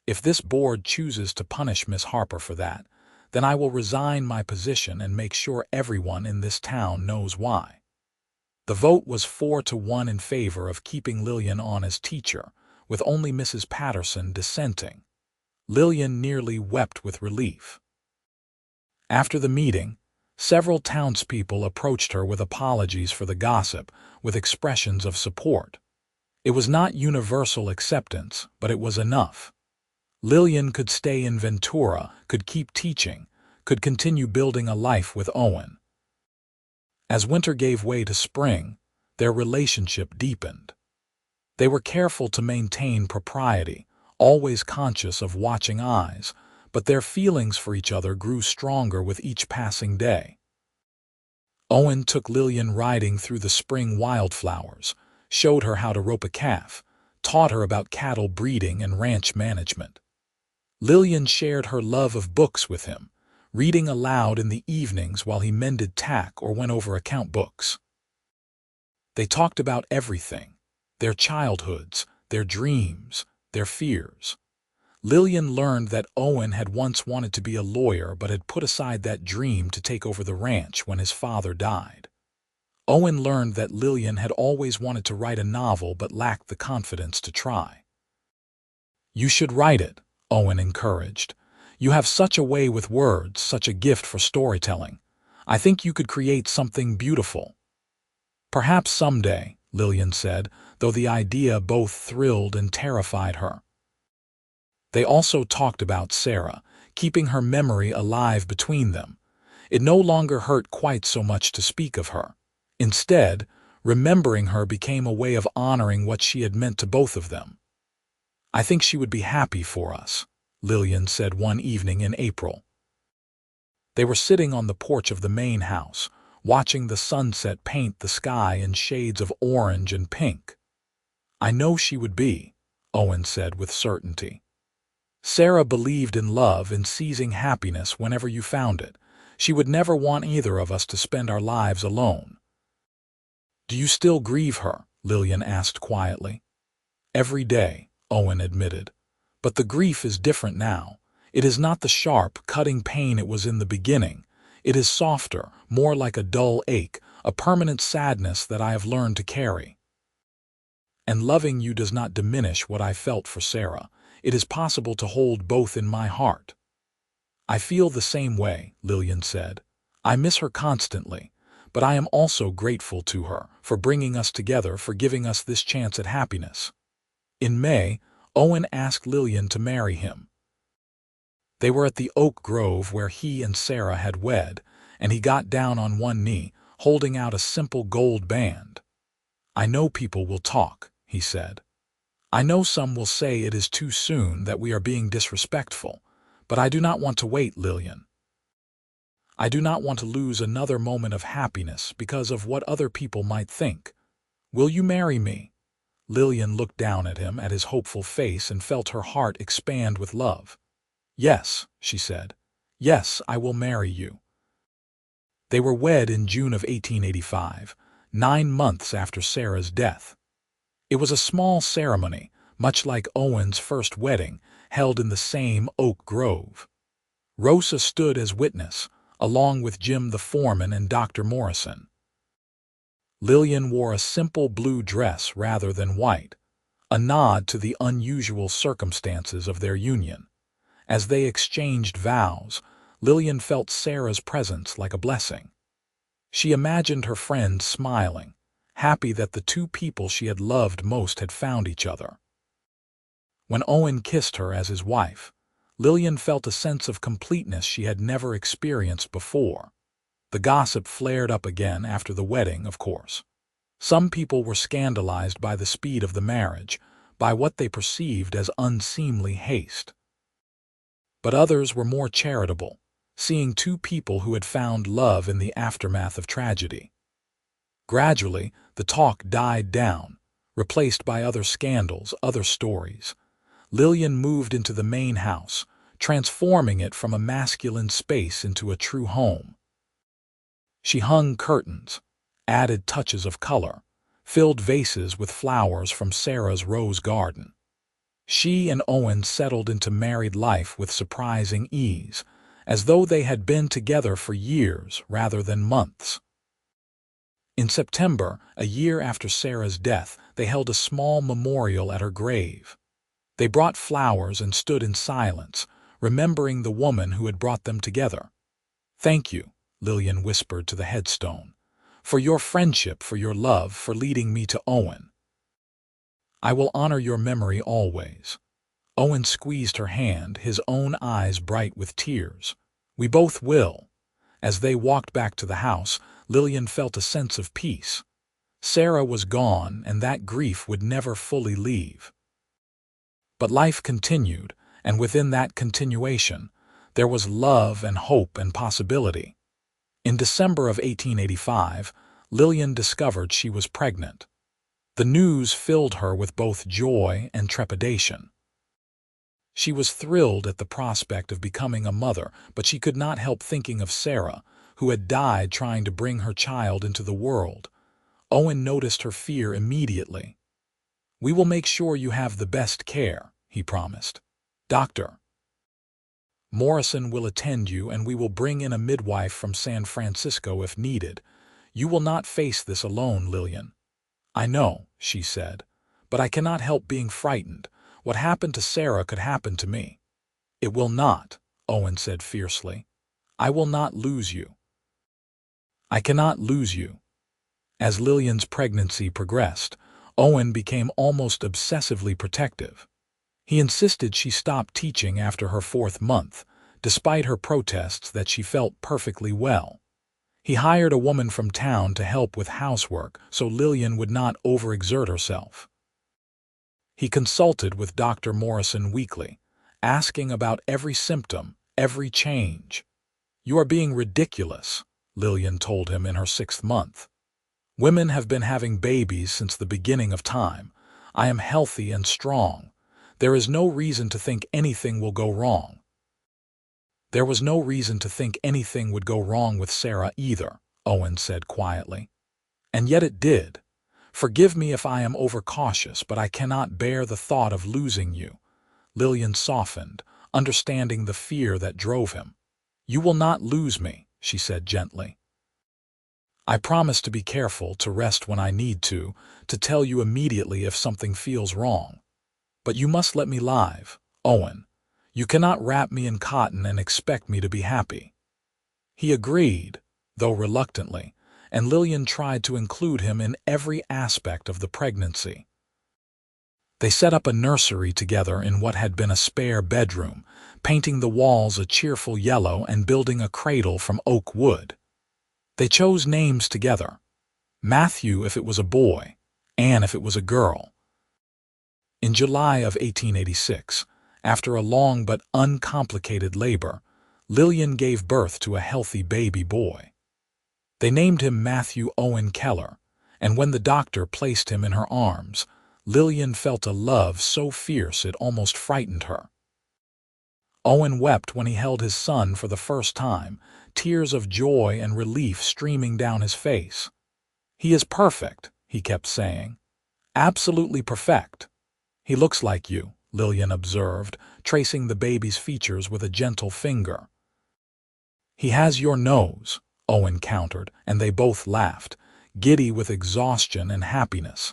If this board chooses to punish Miss Harper for that, then I will resign my position and make sure everyone in this town knows why." The vote was 4-1 in favor of keeping Lillian on as teacher, with only Mrs. Patterson dissenting. Lillian nearly wept with relief. After the meeting, several townspeople approached her with apologies for the gossip, with expressions of support. It was not universal acceptance, but it was enough. Lillian could stay in Ventura, could keep teaching, could continue building a life with Owen. As winter gave way to spring, their relationship deepened. They were careful to maintain propriety, always conscious of watching eyes, but their feelings for each other grew stronger with each passing day. Owen took Lillian riding through the spring wildflowers, showed her how to rope a calf, taught her about cattle breeding and ranch management. Lillian shared her love of books with him, reading aloud in the evenings while he mended tack or went over account books. They talked about everything, their childhoods, their dreams, their fears. Lillian learned that Owen had once wanted to be a lawyer but had put aside that dream to take over the ranch when his father died. Owen learned that Lillian had always wanted to write a novel but lacked the confidence to try. "You should write it," Owen encouraged. "You have such a way with words, such a gift for storytelling. I think you could create something beautiful." "Perhaps someday," Lillian said, though the idea both thrilled and terrified her. They also talked about Sarah, keeping her memory alive between them. It no longer hurt quite so much to speak of her. Instead, remembering her became a way of honoring what she had meant to both of them. "I think she would be happy for us," Lillian said one evening in April. They were sitting on the porch of the main house, watching the sunset paint the sky in shades of orange and pink. "I know she would be," Owen said with certainty. "Sarah believed in love and seizing happiness whenever you found it. She would never want either of us to spend our lives alone." "Do you still grieve her?" Lillian asked quietly. "Every day," Owen admitted. "But the grief is different now. It is not the sharp, cutting pain it was in the beginning. It is softer, more like a dull ache, a permanent sadness that I have learned to carry. And loving you does not diminish what I felt for Sarah. It is possible to hold both in my heart." "I feel the same way," Lillian said. "I miss her constantly, but I am also grateful to her for bringing us together, for giving us this chance at happiness." In May, Owen asked Lillian to marry him. They were at the oak grove where he and Sarah had wed, and he got down on one knee, holding out a simple gold band. "I know people will talk," he said. "I know some will say it is too soon, that we are being disrespectful, but I do not want to wait, Lillian. I do not want to lose another moment of happiness because of what other people might think. Will you marry me?" Lillian looked down at him, at his hopeful face, and felt her heart expand with love. "Yes," she said. "Yes, I will marry you." They were wed in June of 1885, 9 months after Sarah's death. It was a small ceremony, much like Owen's first wedding, held in the same oak grove. Rosa stood as witness, along with Jim the foreman and Dr. Morrison. Lillian wore a simple blue dress rather than white, a nod to the unusual circumstances of their union. As they exchanged vows, Lillian felt Sarah's presence like a blessing. She imagined her friends smiling, happy that the two people she had loved most had found each other. When Owen kissed her as his wife, Lillian felt a sense of completeness she had never experienced before. The gossip flared up again after the wedding, of course. Some people were scandalized by the speed of the marriage, by what they perceived as unseemly haste. But others were more charitable, seeing two people who had found love in the aftermath of tragedy. Gradually, the talk died down, replaced by other scandals, other stories. Lillian moved into the main house, transforming it from a masculine space into a true home. She hung curtains, added touches of color, filled vases with flowers from Sarah's rose garden. She and Owen settled into married life with surprising ease, as though they had been together for years rather than months. In September, a year after Sarah's death, they held a small memorial at her grave. They brought flowers and stood in silence, remembering the woman who had brought them together. "Thank you," Lillian whispered to the headstone, "for your friendship, for your love, for leading me to Owen. I will honor your memory always." Owen squeezed her hand, his own eyes bright with tears. "We both will." As they walked back to the house, Lillian felt a sense of peace. Sarah was gone, and that grief would never fully leave. But life continued, and within that continuation, there was love and hope and possibility. In December of 1885, Lillian discovered she was pregnant. The news filled her with both joy and trepidation. She was thrilled at the prospect of becoming a mother, but she could not help thinking of Sarah, who had died trying to bring her child into the world. Owen noticed her fear immediately. "We will make sure you have the best care," he promised. "Dr. Morrison will attend you, and we will bring in a midwife from San Francisco if needed. You will not face this alone, Lillian." "I know," she said, "but I cannot help being frightened. What happened to Sarah could happen to me." "It will not," Owen said fiercely. "I will not lose you. I cannot lose you." As Lillian's pregnancy progressed, Owen became almost obsessively protective. He insisted she stop teaching after her 4th month, despite her protests that she felt perfectly well. He hired a woman from town to help with housework so Lillian would not overexert herself. He consulted with Dr. Morrison weekly, asking about every symptom, every change. "You are being ridiculous," Lillian told him in her 6th month. "Women have been having babies since the beginning of time. I am healthy and strong. There is no reason to think anything will go wrong." There was no reason to think anything would go wrong with Sarah either, Owen said quietly. "And yet it did. Forgive me if I am overcautious, but I cannot bear the thought of losing you." Lillian softened, understanding the fear that drove him. "You will not lose me," she said gently. "I promise to be careful, to rest when I need to tell you immediately if something feels wrong. But you must let me live, Owen. You cannot wrap me in cotton and expect me to be happy." He agreed, though reluctantly, and Lillian tried to include him in every aspect of the pregnancy. They set up a nursery together in what had been a spare bedroom, painting the walls a cheerful yellow and building a cradle from oak wood. They chose names together: Matthew if it was a boy, Anne if it was a girl. In July of 1886, after a long but uncomplicated labor, Lillian gave birth to a healthy baby boy. They named him Matthew Owen Keller, and when the doctor placed him in her arms, Lillian felt a love so fierce it almost frightened her. Owen wept when he held his son for the first time, tears of joy and relief streaming down his face. "He is perfect," he kept saying. "Absolutely perfect." "He looks like you," Lillian observed, tracing the baby's features with a gentle finger. "He has your nose," Owen countered, and they both laughed, giddy with exhaustion and happiness.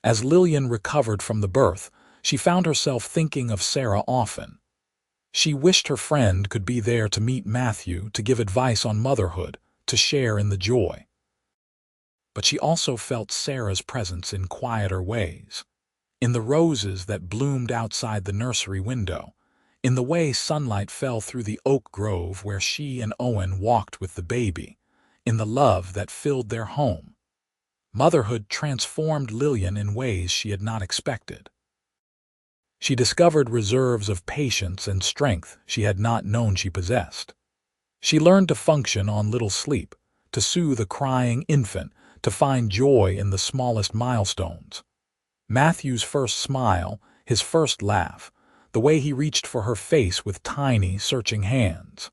As Lillian recovered from the birth, she found herself thinking of Sarah often. She wished her friend could be there to meet Matthew, to give advice on motherhood, to share in the joy. But she also felt Sarah's presence in quieter ways. In the roses that bloomed outside the nursery window, in the way sunlight fell through the oak grove where she and Owen walked with the baby, in the love that filled their home. Motherhood transformed Lillian in ways she had not expected. She discovered reserves of patience and strength she had not known she possessed. She learned to function on little sleep, to soothe a crying infant, to find joy in the smallest milestones. Matthew's first smile, his first laugh, the way he reached for her face with tiny, searching hands.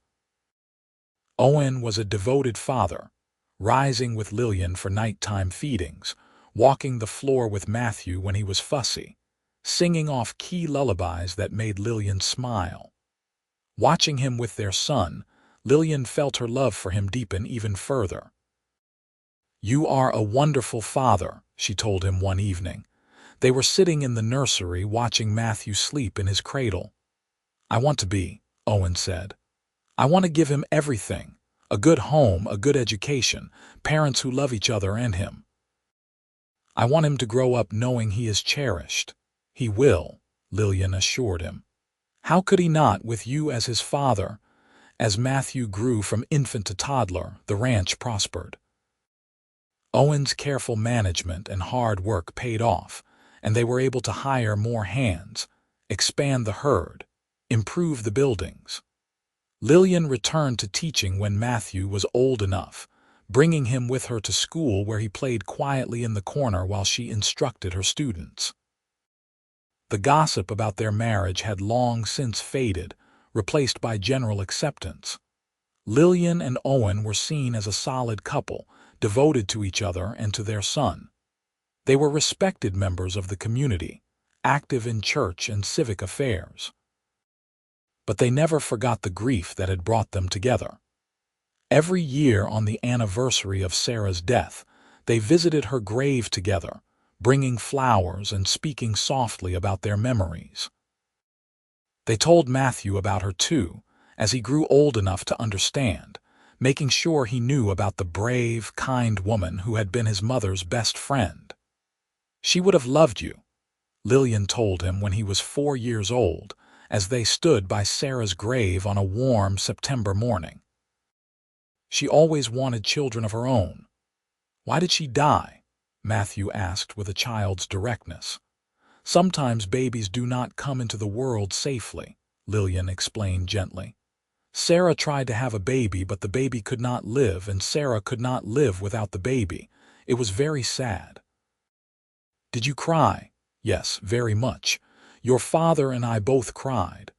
Owen was a devoted father, rising with Lillian for nighttime feedings, walking the floor with Matthew when he was fussy, singing off key lullabies that made Lillian smile. Watching him with their son, Lillian felt her love for him deepen even further. "You are a wonderful father," she told him one evening. They were sitting in the nursery watching Matthew sleep in his cradle. "I want to be," Owen said. "I want to give him everything, a good home, a good education, parents who love each other and him. I want him to grow up knowing he is cherished." "He will," Lillian assured him. "How could he not, with you as his father?" As Matthew grew from infant to toddler, the ranch prospered. Owen's careful management and hard work paid off, and they were able to hire more hands, expand the herd, improve the buildings. Lillian returned to teaching when Matthew was old enough, bringing him with her to school where he played quietly in the corner while she instructed her students. The gossip about their marriage had long since faded, replaced by general acceptance. Lillian and Owen were seen as a solid couple, devoted to each other and to their son. They were respected members of the community, active in church and civic affairs. But they never forgot the grief that had brought them together. Every year on the anniversary of Sarah's death, they visited her grave together, bringing flowers and speaking softly about their memories. They told Matthew about her too, as he grew old enough to understand, making sure he knew about the brave, kind woman who had been his mother's best friend. "She would have loved you," Lillian told him when he was 4 years old, as they stood by Sarah's grave on a warm September morning. "She always wanted children of her own." "Why did she die?" Matthew asked with a child's directness. "Sometimes babies do not come into the world safely," Lillian explained gently. Sarah tried to have a baby, but the baby could not live, and Sarah could not live without the baby. It was very sad. Did you cry? Yes, very much. Your father and I both cried.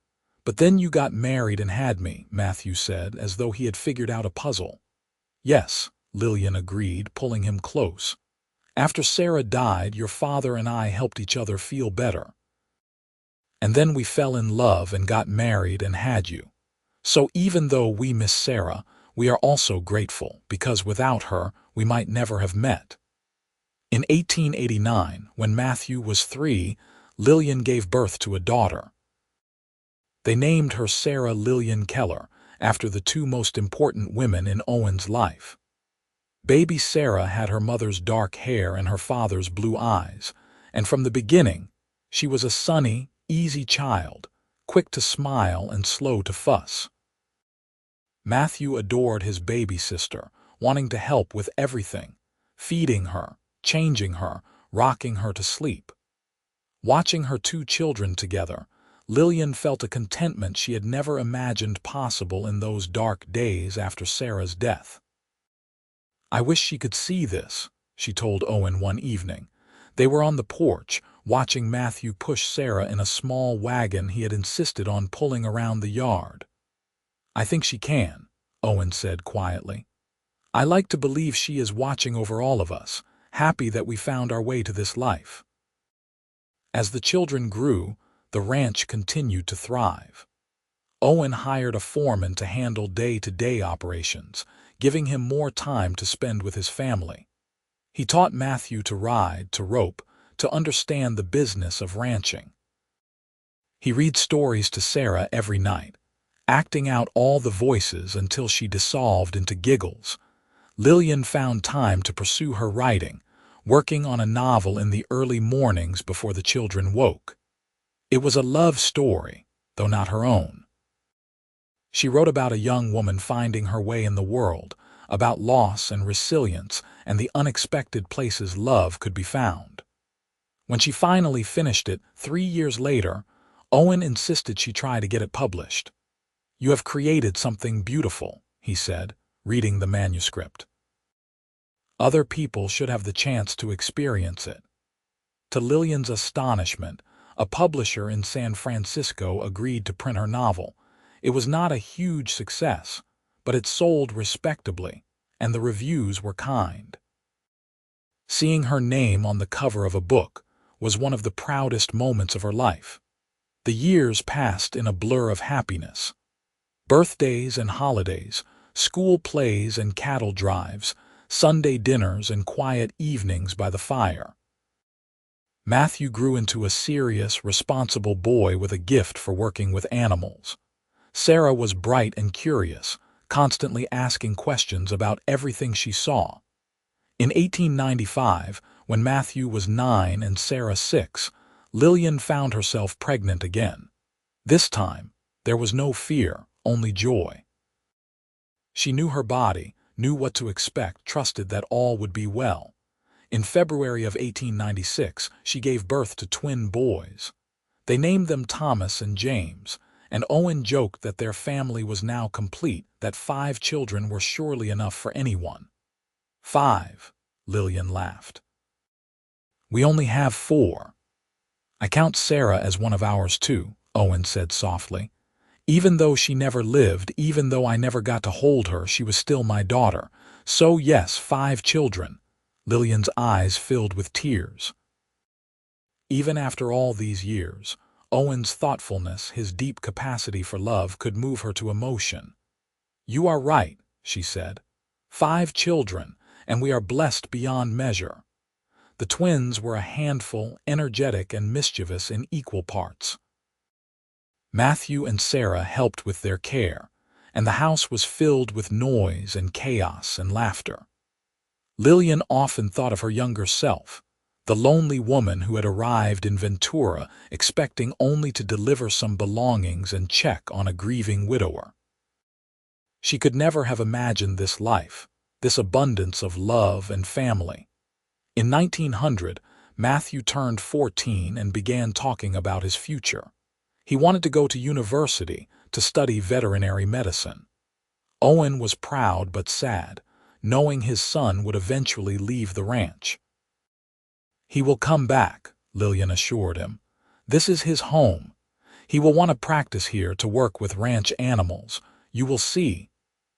But then you got married and had me, Matthew said, as though he had figured out a puzzle. Yes, Lillian agreed, pulling him close. After Sarah died, your father and I helped each other feel better. And then we fell in love and got married and had you. So even though we miss Sarah, we are also grateful, because without her, we might never have met. In 1889, when Matthew was 3, Lillian gave birth to a daughter. They named her Sarah Lillian Keller, after the two most important women in Owen's life. Baby Sarah had her mother's dark hair and her father's blue eyes, and from the beginning, she was a sunny, easy child, quick to smile and slow to fuss. Matthew adored his baby sister, wanting to help with everything, feeding her, changing her, rocking her to sleep. Watching her two children together, Lillian felt a contentment she had never imagined possible in those dark days after Sarah's death. I wish she could see this, she told Owen one evening. They were on the porch, watching Matthew push Sarah in a small wagon he had insisted on pulling around the yard. I think she can, Owen said quietly. I like to believe she is watching over all of us, happy that we found our way to this life. As the children grew, the ranch continued to thrive. Owen hired a foreman to handle day-to-day operations, giving him more time to spend with his family. He taught Matthew to ride, to rope, to understand the business of ranching. He read stories to Sarah every night, acting out all the voices until she dissolved into giggles. Lillian found time to pursue her writing, working on a novel in the early mornings before the children woke. It was a love story, though not her own. She wrote about a young woman finding her way in the world, about loss and resilience and the unexpected places love could be found. When she finally finished it 3 years later, Owen insisted she try to get it published. You have created something beautiful, he said, reading the manuscript. Other people should have the chance to experience it. To Lillian's astonishment, a publisher in San Francisco agreed to print her novel. It was not a huge success, but it sold respectably, and the reviews were kind. Seeing her name on the cover of a book was one of the proudest moments of her life. The years passed in a blur of happiness. Birthdays and holidays, school plays and cattle drives, Sunday dinners and quiet evenings by the fire. Matthew grew into a serious, responsible boy with a gift for working with animals. Sarah was bright and curious, constantly asking questions about everything she saw. In 1895, when Matthew was 9 and Sarah 6, Lillian found herself pregnant again. This time, there was no fear, only joy. She knew her body, knew what to expect, trusted that all would be well. In February of 1896, she gave birth to twin boys. They named them Thomas and James, and Owen joked that their family was now complete, that 5 children were surely enough for anyone. 5, Lillian laughed. We only have 4. I count Sarah as one of ours too, Owen said softly. Even though she never lived, even though I never got to hold her, she was still my daughter. So yes, 5 children. Lillian's eyes filled with tears. Even after all these years, Owen's thoughtfulness, his deep capacity for love, could move her to emotion. You are right, she said. 5 children, and we are blessed beyond measure. The twins were a handful, energetic and mischievous in equal parts. Matthew and Sarah helped with their care, and the house was filled with noise and chaos and laughter. Lillian often thought of her younger self, the lonely woman who had arrived in Ventura expecting only to deliver some belongings and check on a grieving widower. She could never have imagined this life, this abundance of love and family. In 1900, Matthew turned 14 and began talking about his future. He wanted to go to university, to study veterinary medicine. Owen was proud but sad, knowing his son would eventually leave the ranch. "He will come back," Lillian assured him. "This is his home. He will want to practice here to work with ranch animals. You will see."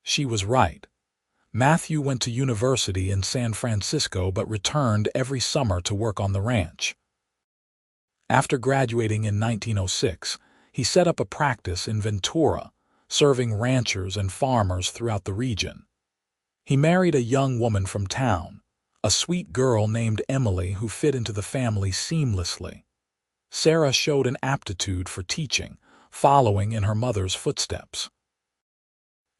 She was right. Matthew went to university in San Francisco but returned every summer to work on the ranch. After graduating in 1906, he set up a practice in Ventura, serving ranchers and farmers throughout the region. He married a young woman from town, a sweet girl named Emily who fit into the family seamlessly. Sarah showed an aptitude for teaching, following in her mother's footsteps.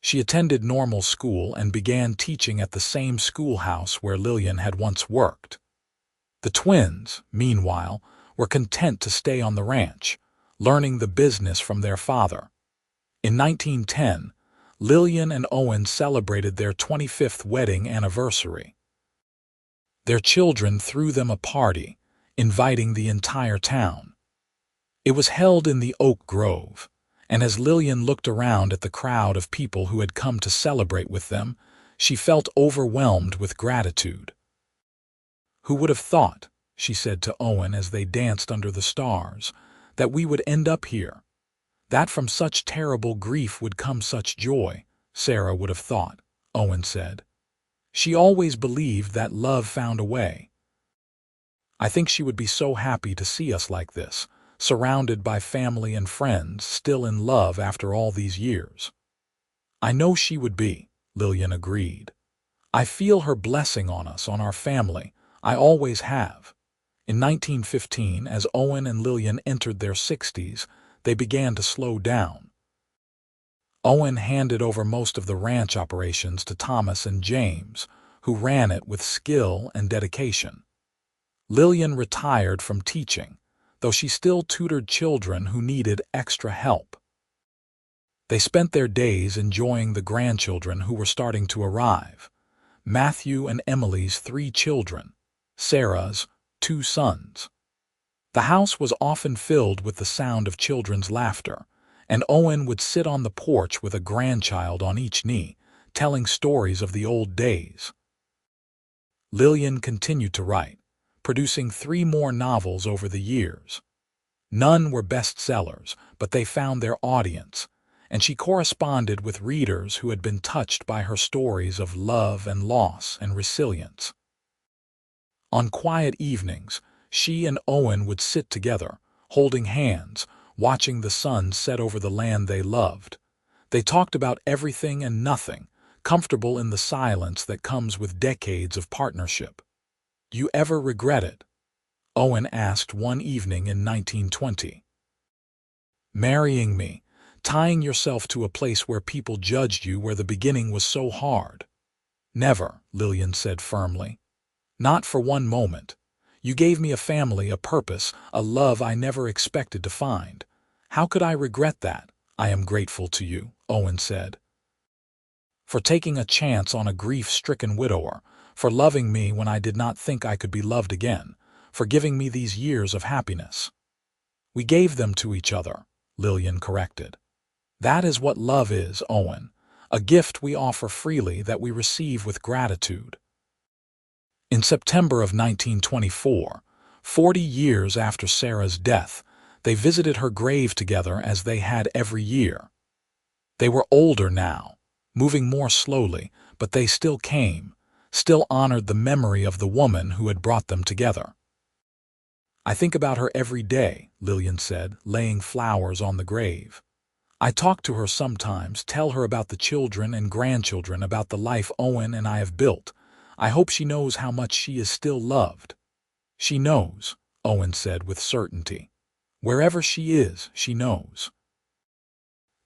She attended normal school and began teaching at the same schoolhouse where Lillian had once worked. The twins, meanwhile, were content to stay on the ranch, learning the business from their father. In 1910, Lillian and Owen celebrated their 25th wedding anniversary. Their children threw them a party, inviting the entire town. It was held in the oak grove, and as Lillian looked around at the crowd of people who had come to celebrate with them, she felt overwhelmed with gratitude. "Who would have thought," she said to Owen as they danced under the stars, "that we would end up here? That from such terrible grief would come such joy, Sarah would have thought," Owen said. "She always believed that love found a way. I think she would be so happy to see us like this, surrounded by family and friends, still in love after all these years." "I know she would be," Lillian agreed. "I feel her blessing on us, on our family. I always have." In 1915, as Owen and Lillian entered their 60s, they began to slow down. Owen handed over most of the ranch operations to Thomas and James, who ran it with skill and dedication. Lillian retired from teaching, though she still tutored children who needed extra help. They spent their days enjoying the grandchildren who were starting to arrive: Matthew and Emily's 3 children, Sarah's 2 sons. The house was often filled with the sound of children's laughter, and Owen would sit on the porch with a grandchild on each knee, telling stories of the old days. Lillian continued to write, producing 3 more novels over the years. None were bestsellers, but they found their audience, and she corresponded with readers who had been touched by her stories of love and loss and resilience. On quiet evenings, she and Owen would sit together, holding hands, watching the sun set over the land they loved. They talked about everything and nothing, comfortable in the silence that comes with decades of partnership. "Do you ever regret it?" Owen asked one evening in 1920. "Marrying me, tying yourself to a place where people judged you, where the beginning was so hard." "Never," Lillian said firmly. "Not for one moment. You gave me a family, a purpose, a love I never expected to find. How could I regret that?" "I am grateful to you," Owen said, "for taking a chance on a grief-stricken widower, for loving me when I did not think I could be loved again, for giving me these years of happiness." "We gave them to each other," Lillian corrected. "That is what love is, Owen, a gift we offer freely that we receive with gratitude." In September of 1924, 40 years after Sarah's death, they visited her grave together as they had every year. They were older now, moving more slowly, but they still came, still honored the memory of the woman who had brought them together. "I think about her every day," Lillian said, laying flowers on the grave. "I talk to her sometimes, tell her about the children and grandchildren, about the life Owen and I have built. I hope she knows how much she is still loved." "She knows," Owen said with certainty. "Wherever she is, she knows."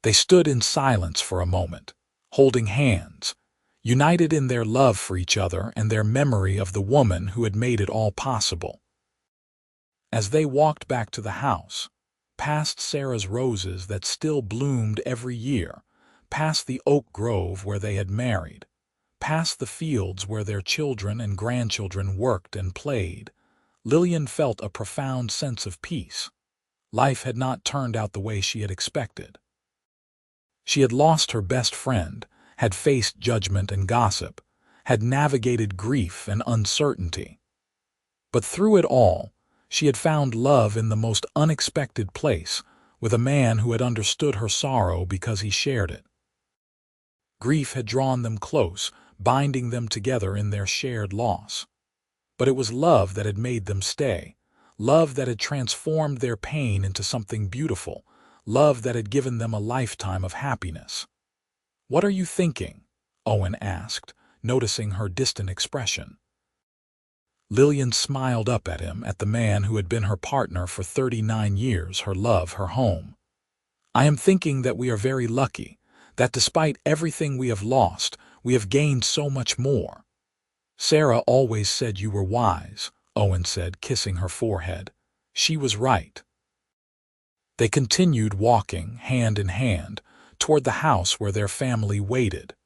They stood in silence for a moment, holding hands, united in their love for each other and their memory of the woman who had made it all possible. As they walked back to the house, past Sarah's roses that still bloomed every year, past the oak grove where they had married, past the fields where their children and grandchildren worked and played, Lillian felt a profound sense of peace. Life had not turned out the way she had expected. She had lost her best friend, had faced judgment and gossip, had navigated grief and uncertainty. But through it all, she had found love in the most unexpected place, with a man who had understood her sorrow because he shared it. Grief had drawn them close, binding them together in their shared loss. But it was love that had made them stay, love that had transformed their pain into something beautiful, love that had given them a lifetime of happiness. "What are you thinking?" Owen asked, noticing her distant expression. Lillian smiled up at him, at the man who had been her partner for 39 years, her love, her home. "I am thinking that we are very lucky, that despite everything we have lost, we have gained so much more." "Sarah always said you were wise," Owen said, kissing her forehead. "She was right." They continued walking, hand in hand, toward the house where their family waited.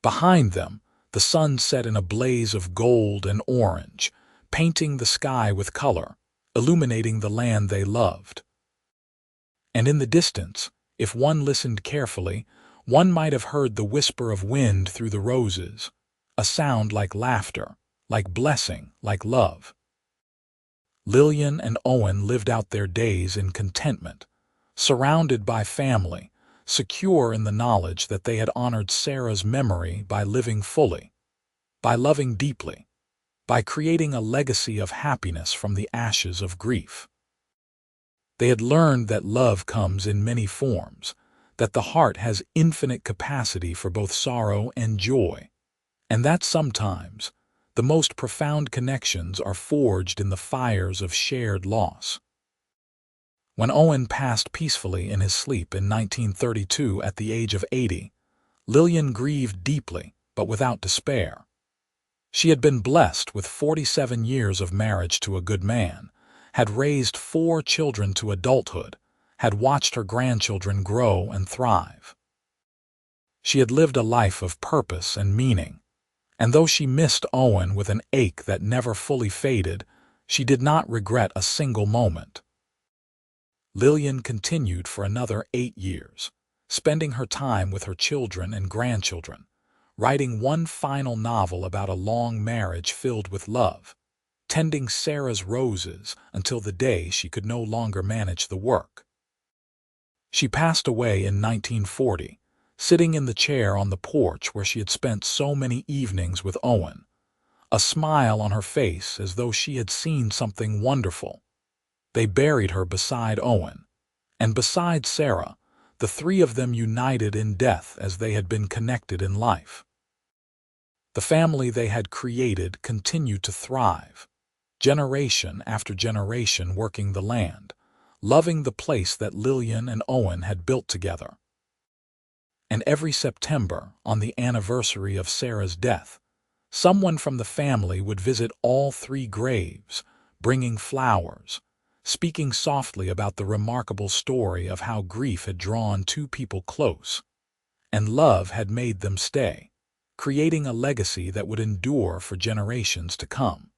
Behind them, the sun set in a blaze of gold and orange, painting the sky with color, illuminating the land they loved. And in the distance, if one listened carefully, one might have heard the whisper of wind through the roses, a sound like laughter, like blessing, like love. Lillian and Owen lived out their days in contentment, surrounded by family, secure in the knowledge that they had honored Sarah's memory by living fully, by loving deeply, by creating a legacy of happiness from the ashes of grief. They had learned that love comes in many forms, that the heart has infinite capacity for both sorrow and joy, and that sometimes the most profound connections are forged in the fires of shared loss. When Owen passed peacefully in his sleep in 1932 at the age of 80, Lillian grieved deeply, but without despair. She had been blessed with 47 years of marriage to a good man, had raised 4 children to adulthood, had watched her grandchildren grow and thrive. She had lived a life of purpose and meaning, and though she missed Owen with an ache that never fully faded, she did not regret a single moment. Lillian continued for another 8 years, spending her time with her children and grandchildren, writing one final novel about a long marriage filled with love, tending Sarah's roses until the day she could no longer manage the work. She passed away in 1940, sitting in the chair on the porch where she had spent so many evenings with Owen, a smile on her face as though she had seen something wonderful. They buried her beside Owen, and beside Sarah, the 3 of them united in death as they had been connected in life. The family they had created continued to thrive, generation after generation working the land, loving the place that Lillian and Owen had built together. And every September, on the anniversary of Sarah's death, someone from the family would visit all 3 graves, bringing flowers, speaking softly about the remarkable story of how grief had drawn 2 people close, and love had made them stay, creating a legacy that would endure for generations to come.